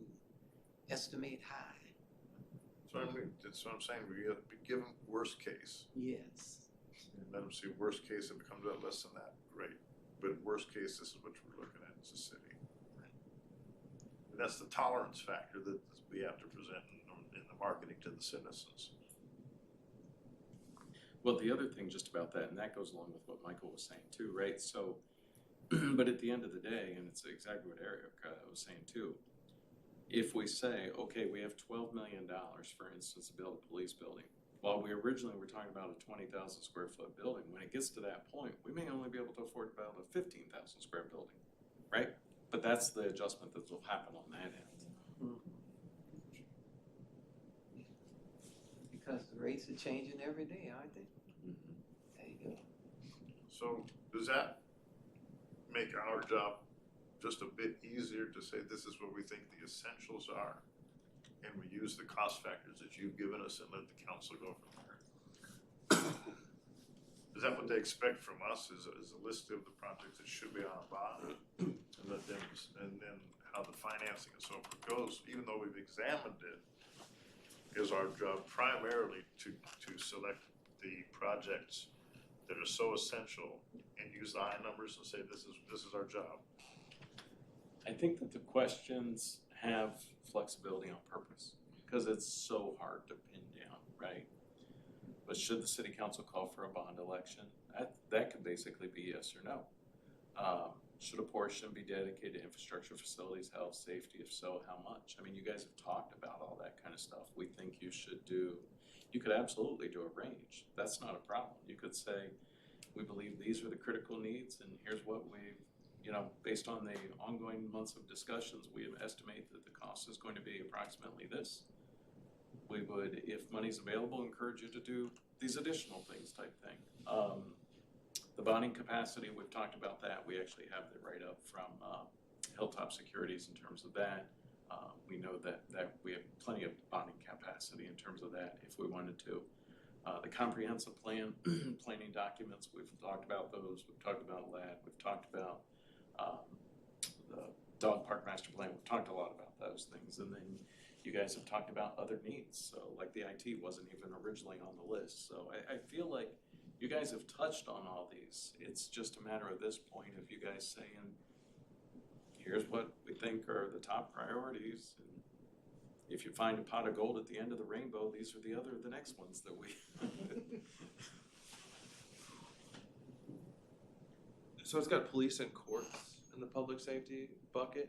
estimate high. That's what I'm saying. We have to give them worst case. Yes. And let them see worst case. If it comes out less than that, great. But worst case, this is what we're looking at as a city. And that's the tolerance factor that we have to present in the marketing to the citizens. Well, the other thing just about that, and that goes along with what Michael was saying too, right? So, but at the end of the day, and it's exactly what Erica was saying too, if we say, okay, we have $12 million, for instance, to build a police building, while we originally were talking about a 20,000 square foot building, when it gets to that point, we may only be able to afford to build a 15,000 square building, right? But that's the adjustment that will happen on that end. Because the rates are changing every day, aren't they? There you go. So does that make our job just a bit easier to say this is what we think the essentials are? And we use the cost factors that you've given us and let the council go from there? Is that what they expect from us, is a list of the projects that should be on a bond? And let them, and then how the financing and so forth goes, even though we've examined it, is our job primarily to select the projects that are so essential and use the high numbers and say this is our job. I think that the questions have flexibility on purpose, because it's so hard to pin down, right? But should the city council call for a bond election, that could basically be yes or no. Should a portion be dedicated to infrastructure, facilities, health, safety? If so, how much? I mean, you guys have talked about all that kind of stuff. We think you could absolutely do a range. That's not a problem. You could say, we believe these are the critical needs, and here's what we've, based on the ongoing months of discussions, we estimate that the cost is going to be approximately this. We would, if money's available, encourage you to do these additional things type thing. The bonding capacity, we've talked about that. We actually have the write-up from Hilltop Securities in terms of that. We know that we have plenty of bonding capacity in terms of that if we wanted to. The comprehensive planning documents, we've talked about those. We've talked about LAD. We've talked about the dog park master plan. We've talked a lot about those things. And then you guys have talked about other needs. So like the IT wasn't even originally on the list. So I feel like you guys have touched on all these. It's just a matter of this point of you guys saying, here's what we think are the top priorities. And if you find a pot of gold at the end of the rainbow, these are the next ones that we. So it's got police and courts in the public safety bucket.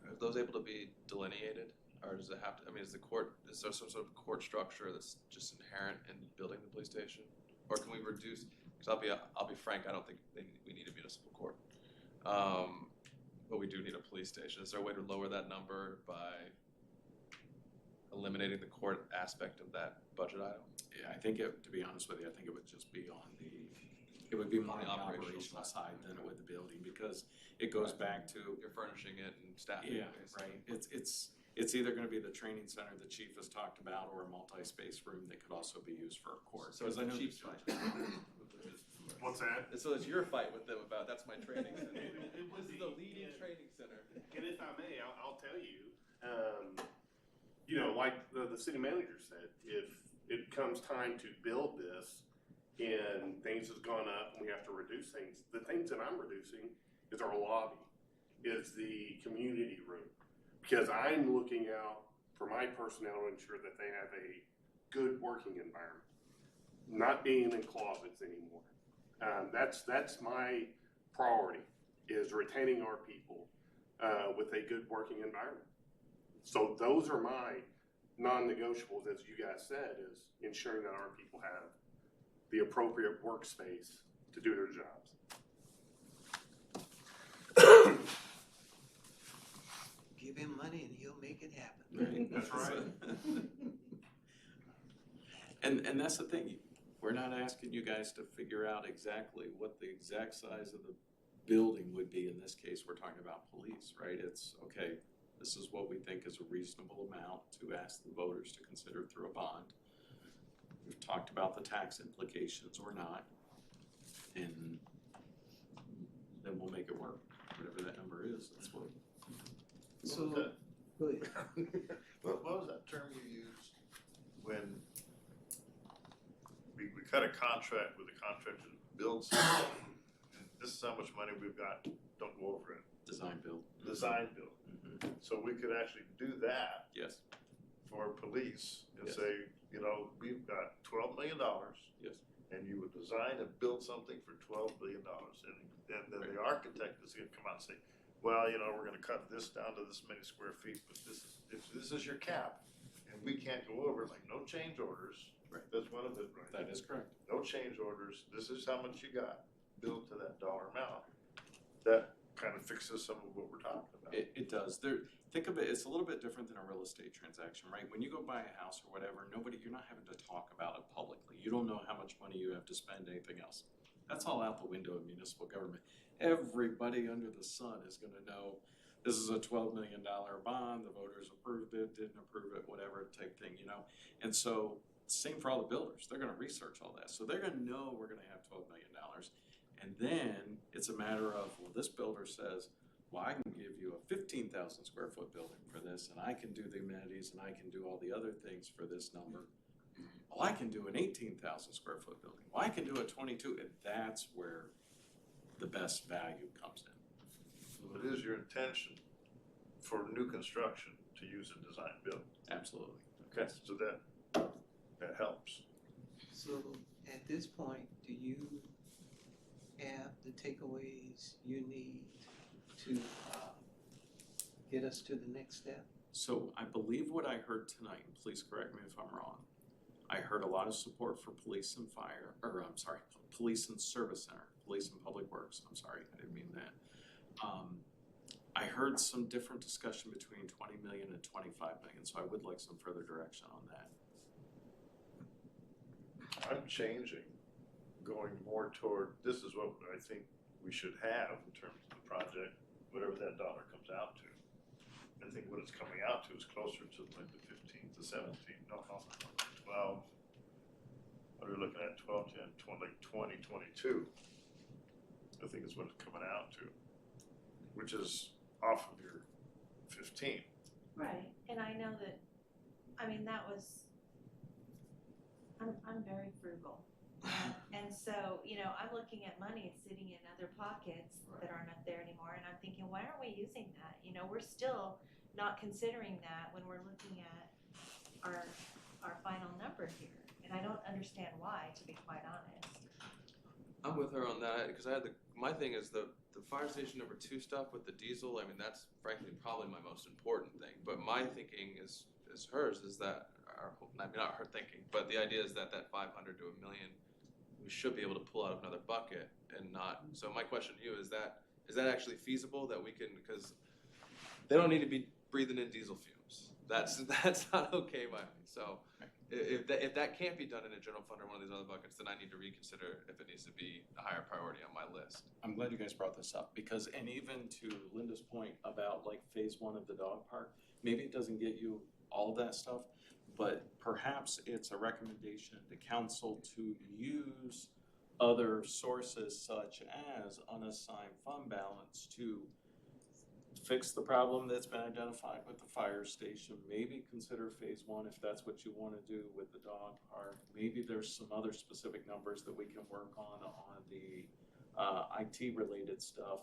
Are those able to be delineated, or does it have to? I mean, is there some sort of court structure that's just inherent in building the police station, or can we reduce? Because I'll be frank, I don't think we need a municipal court, but we do need a police station. Is there a way to lower that number by eliminating the court aspect of that budget item? Yeah, I think to be honest with you, I think it would just be on it would be more on the operational operational side. side than it would the building, because it goes back to, You're furnishing it and staffing. yeah, it, right. It's either gonna be the training center the chief has talked about, or a multi-space room that could also be used for a court. So it's Because I the know chief's that- fight. What's that? So it's your fight with them about, that's my training center. It would This is be, the leading and- training center. And if I may, I'll tell you, like the city manager said, if it comes time to build this and things has gone up and we have to reduce things, the things that I'm reducing is our lobby, is the community room. Because I'm looking out for my personnel to ensure that they have a good working environment, not being in closets anymore. That's my priority, is retaining our people with a good working environment. So those are my non-negotiables, as you guys said, is ensuring that our people have the appropriate workspace to do their jobs. Give him money and he'll make it happen. Right. That's right. And that's the thing, we're not asking you guys to figure out exactly what the exact size of the building would be. In this case, we're talking about police, right? It's, okay, this is what we think is a reasonable amount to ask the voters to consider through a bond. We've talked about the tax implications or not, and then we'll make it work. Whatever that number is, that's what. So, go ahead. What was that term you used when we cut a contract with a contractor to build something? And this is how much money we've got, don't go over it. Design build. Design build. Mhm. So we could actually do that Yes, for police and Yes. say, we've got $12 million. yes. And you would design and build something for $12 billion. And then the architect is gonna come out and say, well, we're gonna cut this down to this many square feet, but this is your cap. and we can't go over, like, no change orders. Right. That's one of it, right? That is correct. No change orders, this is how much you got, billed to that dollar amount. That kind of fixes some of what we're talking about. It does. Think of it, it's a little bit different than a real estate transaction, right? When you go buy a house or whatever, you're not having to talk about it publicly. You don't know how much money you have to spend, anything else. That's all out the window in municipal government. Everybody under the sun is gonna know this is a $12 million bond, the voters approved it, didn't approve it, whatever type thing, you know? And so, same for all the builders. They're gonna research all that. So they're gonna know we're gonna have $12 million. And then it's a matter of, well, this builder says, well, I can give you a 15,000 square foot building for this, and I can do the amenities, and I can do all the other things for this number. Well, I can do an 18,000 square foot building. Well, I can do a 22, and that's where the best value comes in. So it is your intention for new construction to use a design build. Absolutely. Okay, so that helps. So at this point, do you have the takeaways you need to get us to the next step? So I believe what I heard tonight, and please correct me if I'm wrong, I heard a lot of support for police and fire, or I'm sorry, police and service center, police and public works, I'm sorry, I didn't mean that. I heard some different discussion between 20 million and 25 million, so I would like some further direction on that. I'm changing, going more toward, this is what I think we should have in terms of the project, whatever that dollar comes out to. I think what it's coming out to is closer to like the 15 to 17, no, 12. What are we looking at, 12, 10, 20, like 20, 22. I think is what it's coming out to, which is off of your 15. Right, and I know that, I mean, that was, I'm very frugal. And so, you know, I'm looking at money sitting in other pockets that aren't up there anymore, and I'm thinking, why aren't we using that? You know, we're still not considering that when we're looking at our final number here. And I don't understand why, to be quite honest. I'm with her on that, because my thing is the fire station number 2 stuff with the diesel, I mean, that's frankly probably my most important thing. But my thinking is hers, is that, or I mean, not her thinking, but the idea is that 500 to $1 million, we should be able to pull out of another bucket and not, so my question to you is that actually feasible that we can, because they don't need to be breathing in diesel fumes. That's not okay by me. So if that can't be done in a general fund or one of these other buckets, then I need to reconsider if it needs to be a higher priority on my list. I'm glad you guys brought this up, because, and even to Linda's point about like phase 1 of the dog park, maybe it doesn't get you all of that stuff, but perhaps it's a recommendation to council to use other sources such as unassigned fund balance to fix the problem that's been identified with the fire station. Maybe consider phase 1 if that's what you want to do with the dog park. Maybe there's some other specific numbers that we can work on the IT related stuff.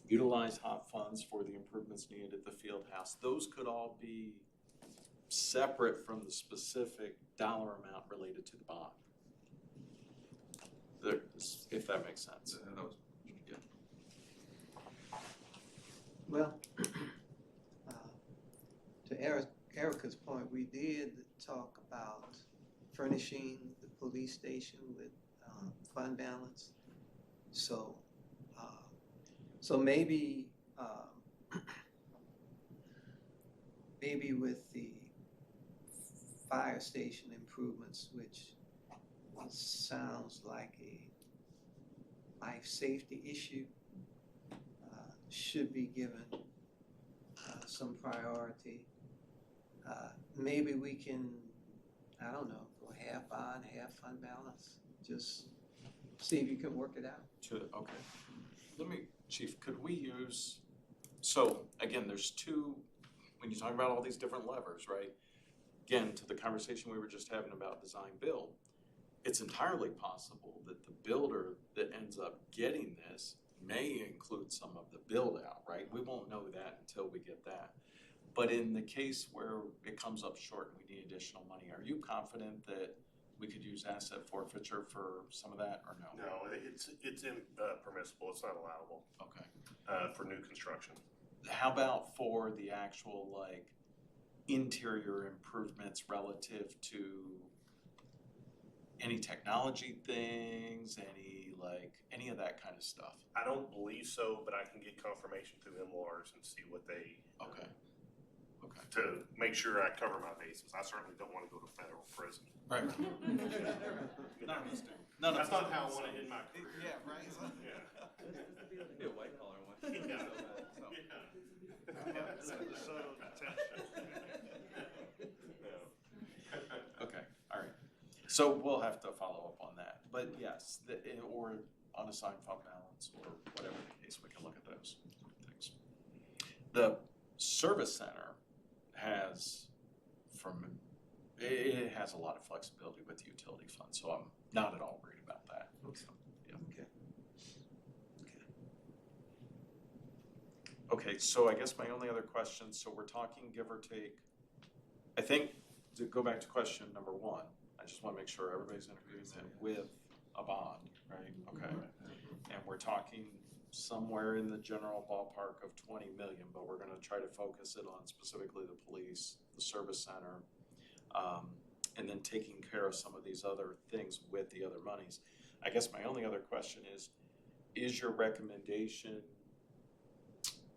Utilize hot funds for the improvements needed at the field house. Those could all be separate from the specific dollar amount related to the bond. If that makes sense. That was good. Well, to Erica's point, we did talk about furnishing the police station with fund balance. So, maybe maybe with the fire station improvements, which sounds like a life safety issue, should be given some priority. Maybe we can, I don't know, go half bond, half fund balance, just see if you can work it out. Okay. Chief, could we use, so again, there's 2, when you talk about all these different levers, right? Again, to the conversation we were just having about design build, it's entirely possible that the builder that ends up getting this may include some of the build out, right? We won't know that until we get that. But in the case where it comes up short and we need additional money, are you confident that we could use asset forfeiture for some of that, or no? No, it's impermissible, it's not allowable, Okay. for new construction. How about for the actual, like, interior improvements relative to any technology things, any of that kind of stuff? I don't believe so, but I can get confirmation through MLRs and see what they, Okay. Okay. to make sure I cover my bases. I certainly don't wanna go to federal prison. Right. None of us do. None of us That's not do. how I wanna end my career. Yeah, right. Yeah. Be a white collar one. Yeah. Yeah, the subtle attention. Okay, all right. So we'll have to follow up on that. But yes, or unassigned fund balance or whatever the case, we can look at those things. The service center has it has a lot of flexibility with the utility fund, so I'm not at all worried about that. So, yeah. Okay, so I guess my only other question, so we're talking give or take, I think, to go back to question number one, I just wanna make sure everybody's in agreement with a bond, right? Okay. And we're talking somewhere in the general ballpark of 20 million, but we're gonna try to focus it on specifically the police, the service center, and then taking care of some of these other things with the other monies. I guess my only other question is your recommendation,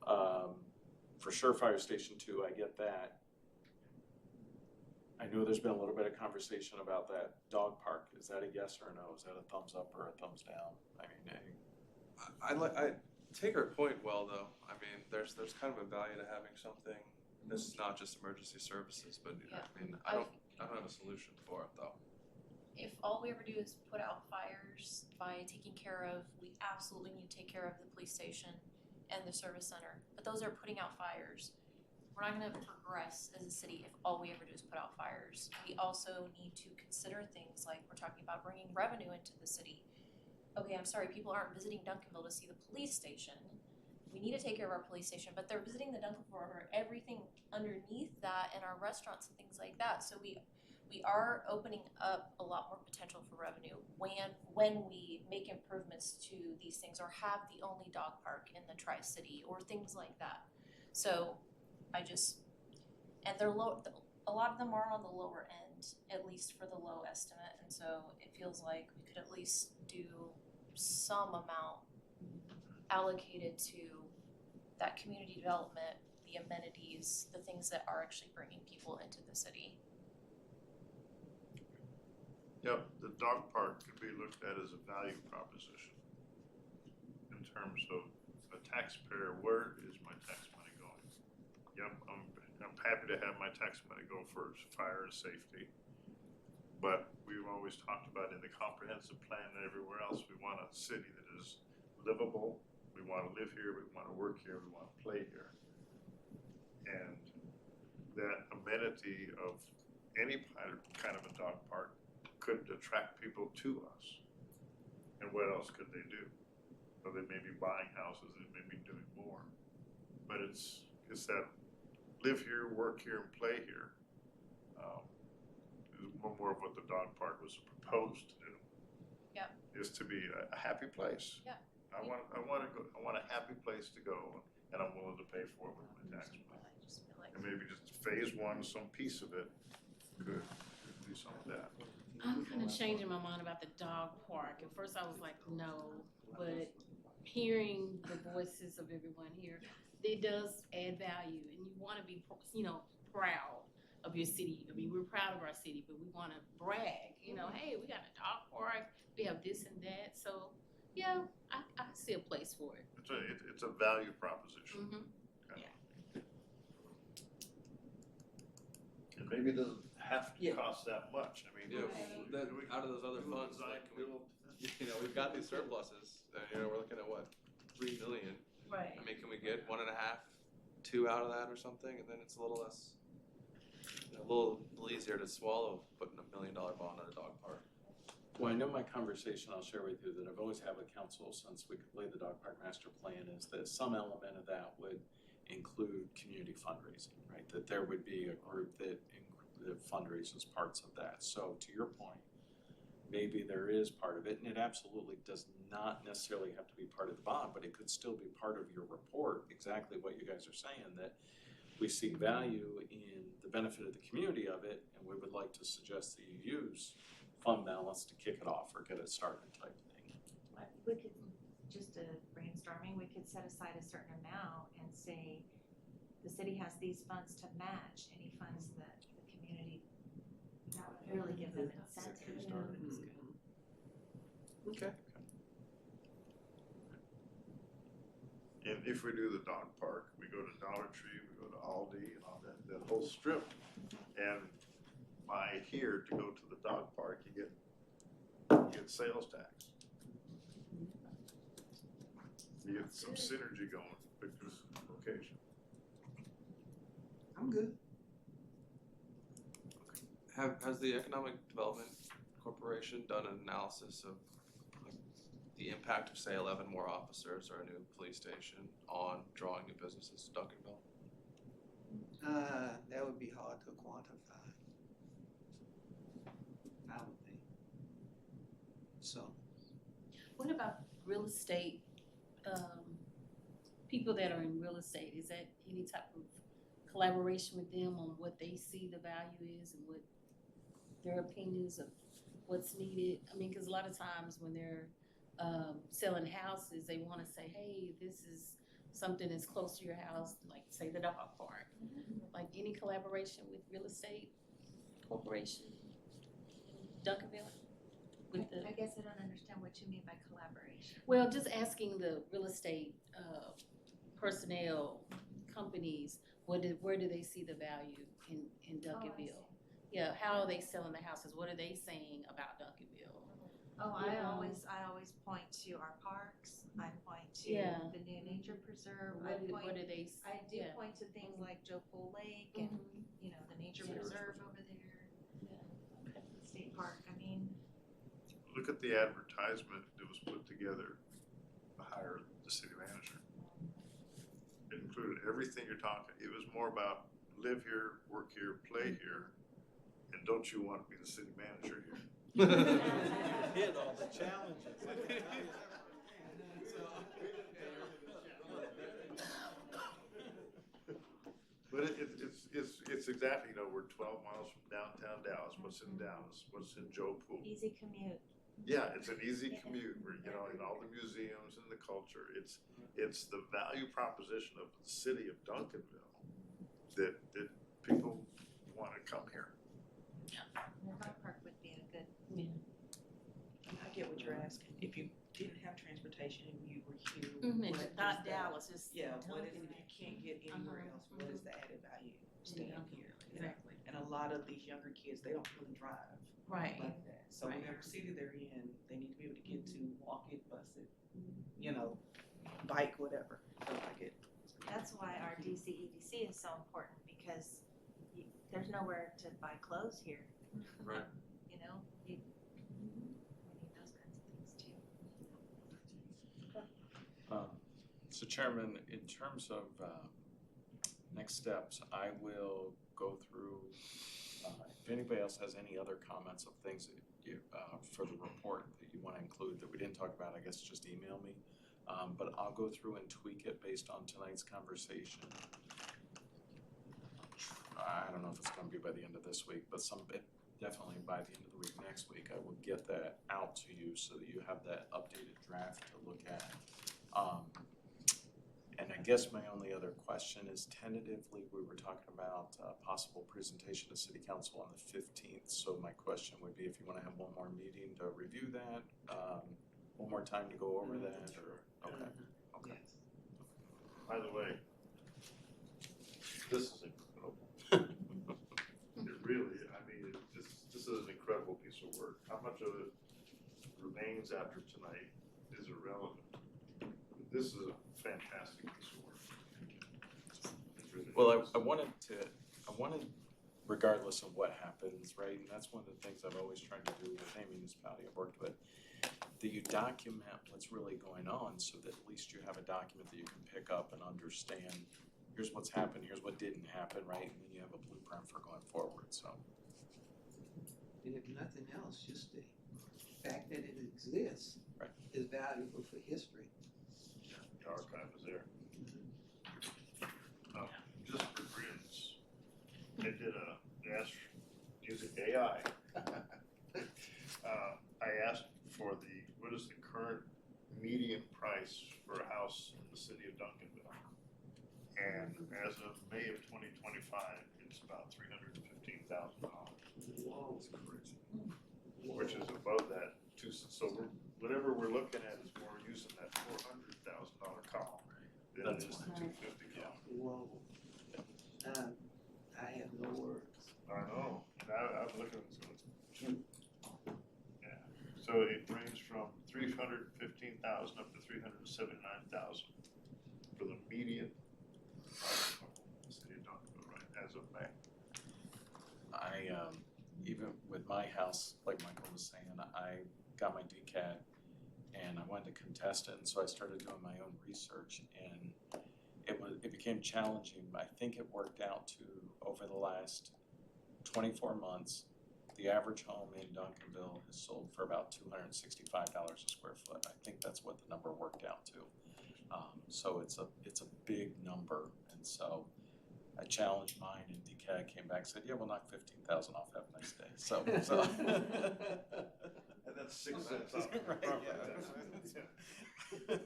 for sure Fire Station 2, I get that. I know there's been a little bit of conversation about that dog park. Is that a yes or a no? Is that a thumbs up or a thumbs down? I mean, I take her point well, though. I mean, there's kind of a value to having something. This is not just emergency services, but Yeah. I mean, I don't have a solution for it though. If all we ever do is put out fires by taking care of, we absolutely need to take care of the police station and the service center, but those are putting out fires. We're not gonna progress as a city if all we ever do is put out fires. We also need to consider things like we're talking about bringing revenue into the city. Okay, I'm sorry, people aren't visiting Duncanville to see the police station. We need to take care of our police station, but they're visiting the Duncanville for everything underneath that and our restaurants and things like that. So we are opening up a lot more potential for revenue when we make improvements to these things or have the only dog park in the Tri-City or things like that. So and they're low, a lot of them are on the lower end, at least for the low estimate, and so it feels like we could at least do some amount allocated to that community development, the amenities, the things that are actually bringing people into the city. Yep, the dog park could be looked at as a value proposition in terms of a taxpayer, where is my tax money going? Yep, I'm happy to have my tax money go for fire and safety. But we've always talked about in the comprehensive plan and everywhere else, we want a city that is livable. We want to live here, we want to work here, we want to play here. And that amenity of any kind of a dog park could attract people to us. And what else could they do? Well, they may be buying houses, they may be doing more. But it's that live here, work here, and play here. Is more of what the dog park was proposed to do. Yep. Is to be a happy place. Yeah. I want a happy place to go, and I'm willing to pay for it with my tax money. I just feel like And maybe just phase one, some piece of it could do some of that. I'm kind of changing my mind about the dog park. At first I was like, no, but hearing the voices of everyone here, it does add value, and you want to be, proud of your city. I mean, we're proud of our city, but we want to brag, hey, we got a dog park, we have this and that. So, yeah, I see a place for it. It's a value proposition. Mm-hmm. And maybe it doesn't have to Yeah. cost that much. I mean, Yeah, do we- out of those other do we funds, design like, we, build? we've got these surpluses, and we're looking at what, 3 million. Right. I mean, can we get 1.5, 2 out of that or something, and then it's a little less, a little easier to swallow putting $1 million bond on a dog park. well, I know my conversation I'll share with you that I've always had with council since we completed the dog park master plan is that some element of that would include community fundraising, right? That there would be a group that fundraises parts of that. So to your point, maybe there is part of it, and it absolutely does not necessarily have to be part of the bond, but it could still be part of your report, exactly what you guys are saying, that we see value in the benefit of the community of it, and we would like to suggest that you use fund balance to kick it off or get it started type thing. We could, just a brainstorming, we could set aside a certain amount and say, the city has these funds to match any funds that the community, that would really give them incentive. Okay. And if we do the dog park, we go to Dollar Tree, we go to Aldi and all that whole strip. And by here to go to the dog park, you get sales tax. You get some synergy going with this location. I'm good. Has the Economic Development Corporation done an analysis of like, the impact of, say, 11 more officers or a new police station on drawing new businesses to Duncanville? That would be hard to quantify. I would think. So, What about real estate, people that are in real estate, is that any type of collaboration with them on what they see the value is and what their opinions of what's needed? I mean, cause a lot of times when they're, selling houses, they wanna say, hey, this is something that's close to your house, like say the dog park. Like any collaboration with real estate corporation, Duncanville? With the, I guess I don't understand what you mean by collaboration. well, just asking the real estate, personnel, companies, where do they see the value in Duncanville? Yeah, how are they selling the houses? What are they saying about Duncanville? Oh, Yeah. I always point to our parks, I point to Yeah. the new nature preserve, What do I they? do Yeah. point to things like Joe Pool Lake and, Mhm. you know, the nature Yeah. preserve over there. Yeah. The state park, I mean, Look at the advertisement that was put together to hire the city manager. It included everything you're talking. It was more about live here, work here, play here, and don't you want to be the city manager here? Hit all the challenges. But it's exactly, you know, we're 12 miles from downtown Dallas. What's in Dallas? What's in Joe Pool? easy commute. Yeah, it's an easy commute, where, you know, in all the museums and the culture. It's the value proposition of the city of Duncanville that people want to come here. The dog park would be a good, I get what you're asking. If you didn't have transportation and you were here. Mhm, what not is the- Dallas, just. Yeah, what is it, Duncanville. you can't get anywhere Uh-huh, else, what is the added value staying Yeah. here? Exactly. And a lot of these younger kids, they don't really drive Right. like that. So Right. whatever city they're in, they need to be able to get to, walk it, bus it, you know, bike, whatever. So I get. that's why our DCEDC is so important, because there's nowhere to buy clothes here. Right. You know, we need those kinds of things too. So Chairman, in terms of next steps, I will go through, if anybody else has any other comments of things that you, for the report that you want to include that we didn't talk about, I guess just email me. But I'll go through and tweak it based on tonight's conversation. I don't know if it's going to be by the end of this week, but definitely by the end of the week next week, I will get that out to you so that you have that updated draft to look at. And I guess my only other question is tentatively, we were talking about possible presentation to City Council on the 15th. So my question would be if you want to have one more meeting to review that, one more time to go over that, or, okay. Yes. By the way, this is incredible. It really, I mean, this is an incredible piece of work. How much of it remains after tonight is irrelevant. This is a fantastic piece of work. It really Well, is. I wanted, regardless of what happens, right, and that's one of the things I've always tried to do with any municipality I've worked with, that you document what's really going on so that at least you have a document that you can pick up and understand, here's what's happened, here's what didn't happen, right, and then you have a blueprint for going forward, so. and if nothing else, just the fact that it exists Right. is valuable for history. The archive is there. Just for AI. I asked for what is the current median price for a house in the city of Duncanville? And as of May of 2025, it's about $315,000. That's crazy. Which is above that too, so whatever we're looking at is more using that $400,000 column than it is the 250 column. Whoa. I have no words. I know, and I'm looking, so it's, yeah, so it ranged from 315,000 up to 379,000 for the median price of the city of Duncanville, right, as of May. Even with my house, like Michael was saying, I got my DCAT and I wanted to contest it, and so I started doing my own research, and it became challenging. I think it worked out to, over the last 24 months, the average home in Duncanville has sold for about $265 a square foot. I think that's what the number worked out to. So it's a big number, and so I challenged mine, and DCAT came back and said, yeah, we'll knock 15,000 off, have a nice day. So. And that's 6 cents off. Right, Yeah.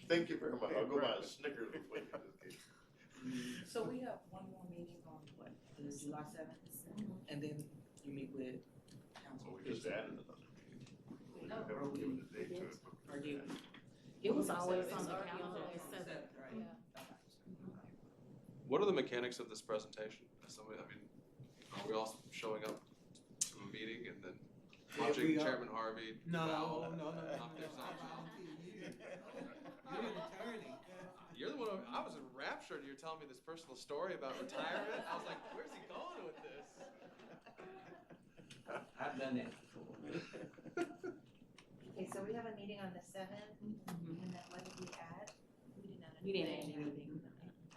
Thank you very much, I'll go buy a Snickers with what you just gave me. So we have one more meeting on what, the July 7th? And then you meet with council. Well, we just added another meeting. We No, haven't given a date to it. Or you? It was always It's on the already on calendar there. at 7. Yeah. What are the mechanics of this presentation? Somebody, I mean, are we all showing up to a meeting and then watching we are. Chairman Harvey? No, bow? no. There's not- You're an attorney. You're the one, I was enraptured, you're telling me this personal story about retirement, I was like, where's he going with this? I've done that before. Okay, so we have a meeting on the 7th, and then what did we add? We didn't add We didn't add anything.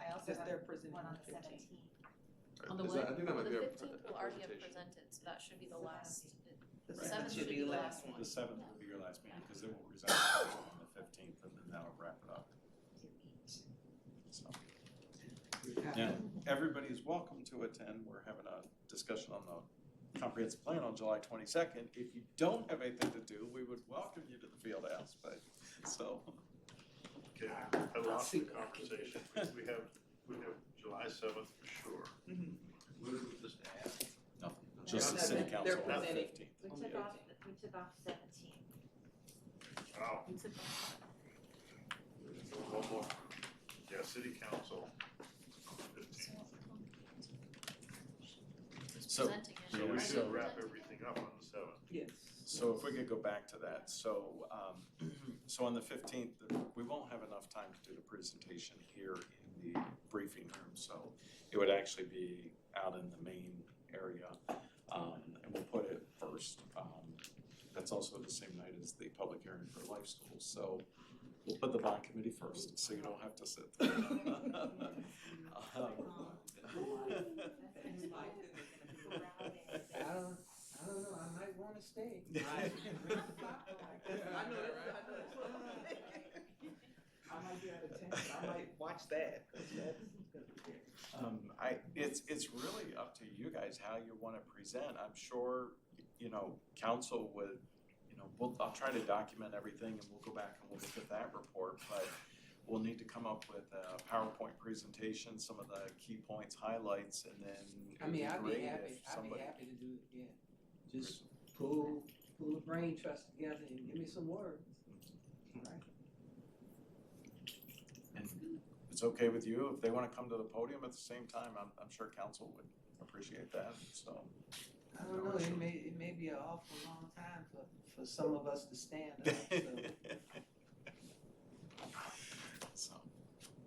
I also Just have their presenting one on on the 15th. 17th. On the Is that- what? I think that On might the be a 15th, we'll already have presentation. presented, so that should be the last. The The 7th should be the last one. The 7th will be your last meeting, because then we'll present it on the 15th, and then that'll wrap it up. So, yeah, everybody is welcome to attend. We're having a discussion on the comprehensive plan on July 22nd. If you don't have anything to do, we would welcome you to the field house, but, so. Okay, I lost the conversation. We have July 7th for sure. What did we just add? Nothing, just the city council They're on the presenting. 15th. We On the took off 17th. Oh, We took one more. Yeah, city council on the 15th. So, Presenting it. So we Yeah, should so- wrap everything up on the 7th. Yes. So if we could go back to that, so, so on the 15th, we won't have enough time to do the presentation here in the briefing room, so it would actually be out in the main area, and we'll put it first. That's also the same night as the public hearing for life schools, so we'll put the bond committee first, so you don't have to sit there. I don't know, I might wanna stay. I know, I might be out of town, but I might watch that. That's gonna be good. It's really up to you guys how you wanna present. I'm sure, council would, I'll try to document everything and we'll go back and we'll look at that report, but we'll need to come up with a PowerPoint presentation, some of the key points, highlights, and then I mean, it'd I'd be be great happy, if I'd be somebody. happy to do it again. Just pull the brain trust together and give me some words. Right. And it's okay with you, if they wanna come to the podium at the same time, I'm sure council would appreciate that, so. I don't know, it may be an awful long time for some of us to stand up, so. So,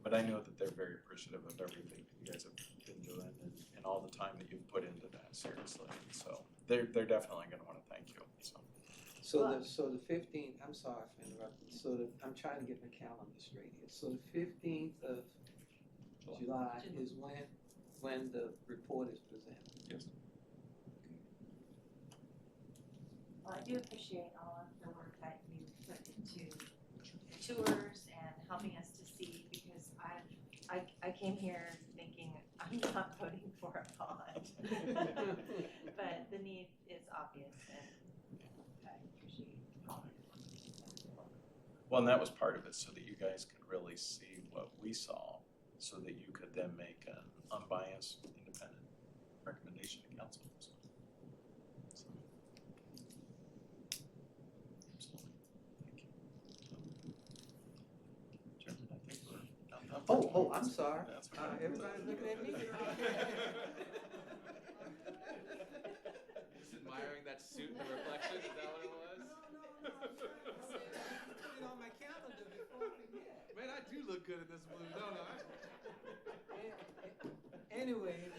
but I know that they're very appreciative of everything you guys have been doing and all the time that you've put into that, seriously. So they're definitely gonna wanna thank you, so. So the 15th, I'm sorry for interrupting, I'm trying to get my calendar straight here. So the 15th of July is when the report is presented. Yes. Well, I do appreciate all of the work that you put into the tours and helping us to see, because I came here thinking I'm not voting for a bond. but the need is obvious and I appreciate all of Well, and that was part of it, so that you guys could really see what we saw, so that you could then make an unbiased, independent recommendation to council. So, absolutely. Thank you. Chairman, I think we're done. Oh, I'm sorry. That's all right. Everybody's looking at me. Just admiring that suit and the reflection, is that what it was? Put it on my calendar before I forget. Man, I do look good in this blue, don't I? Anyway,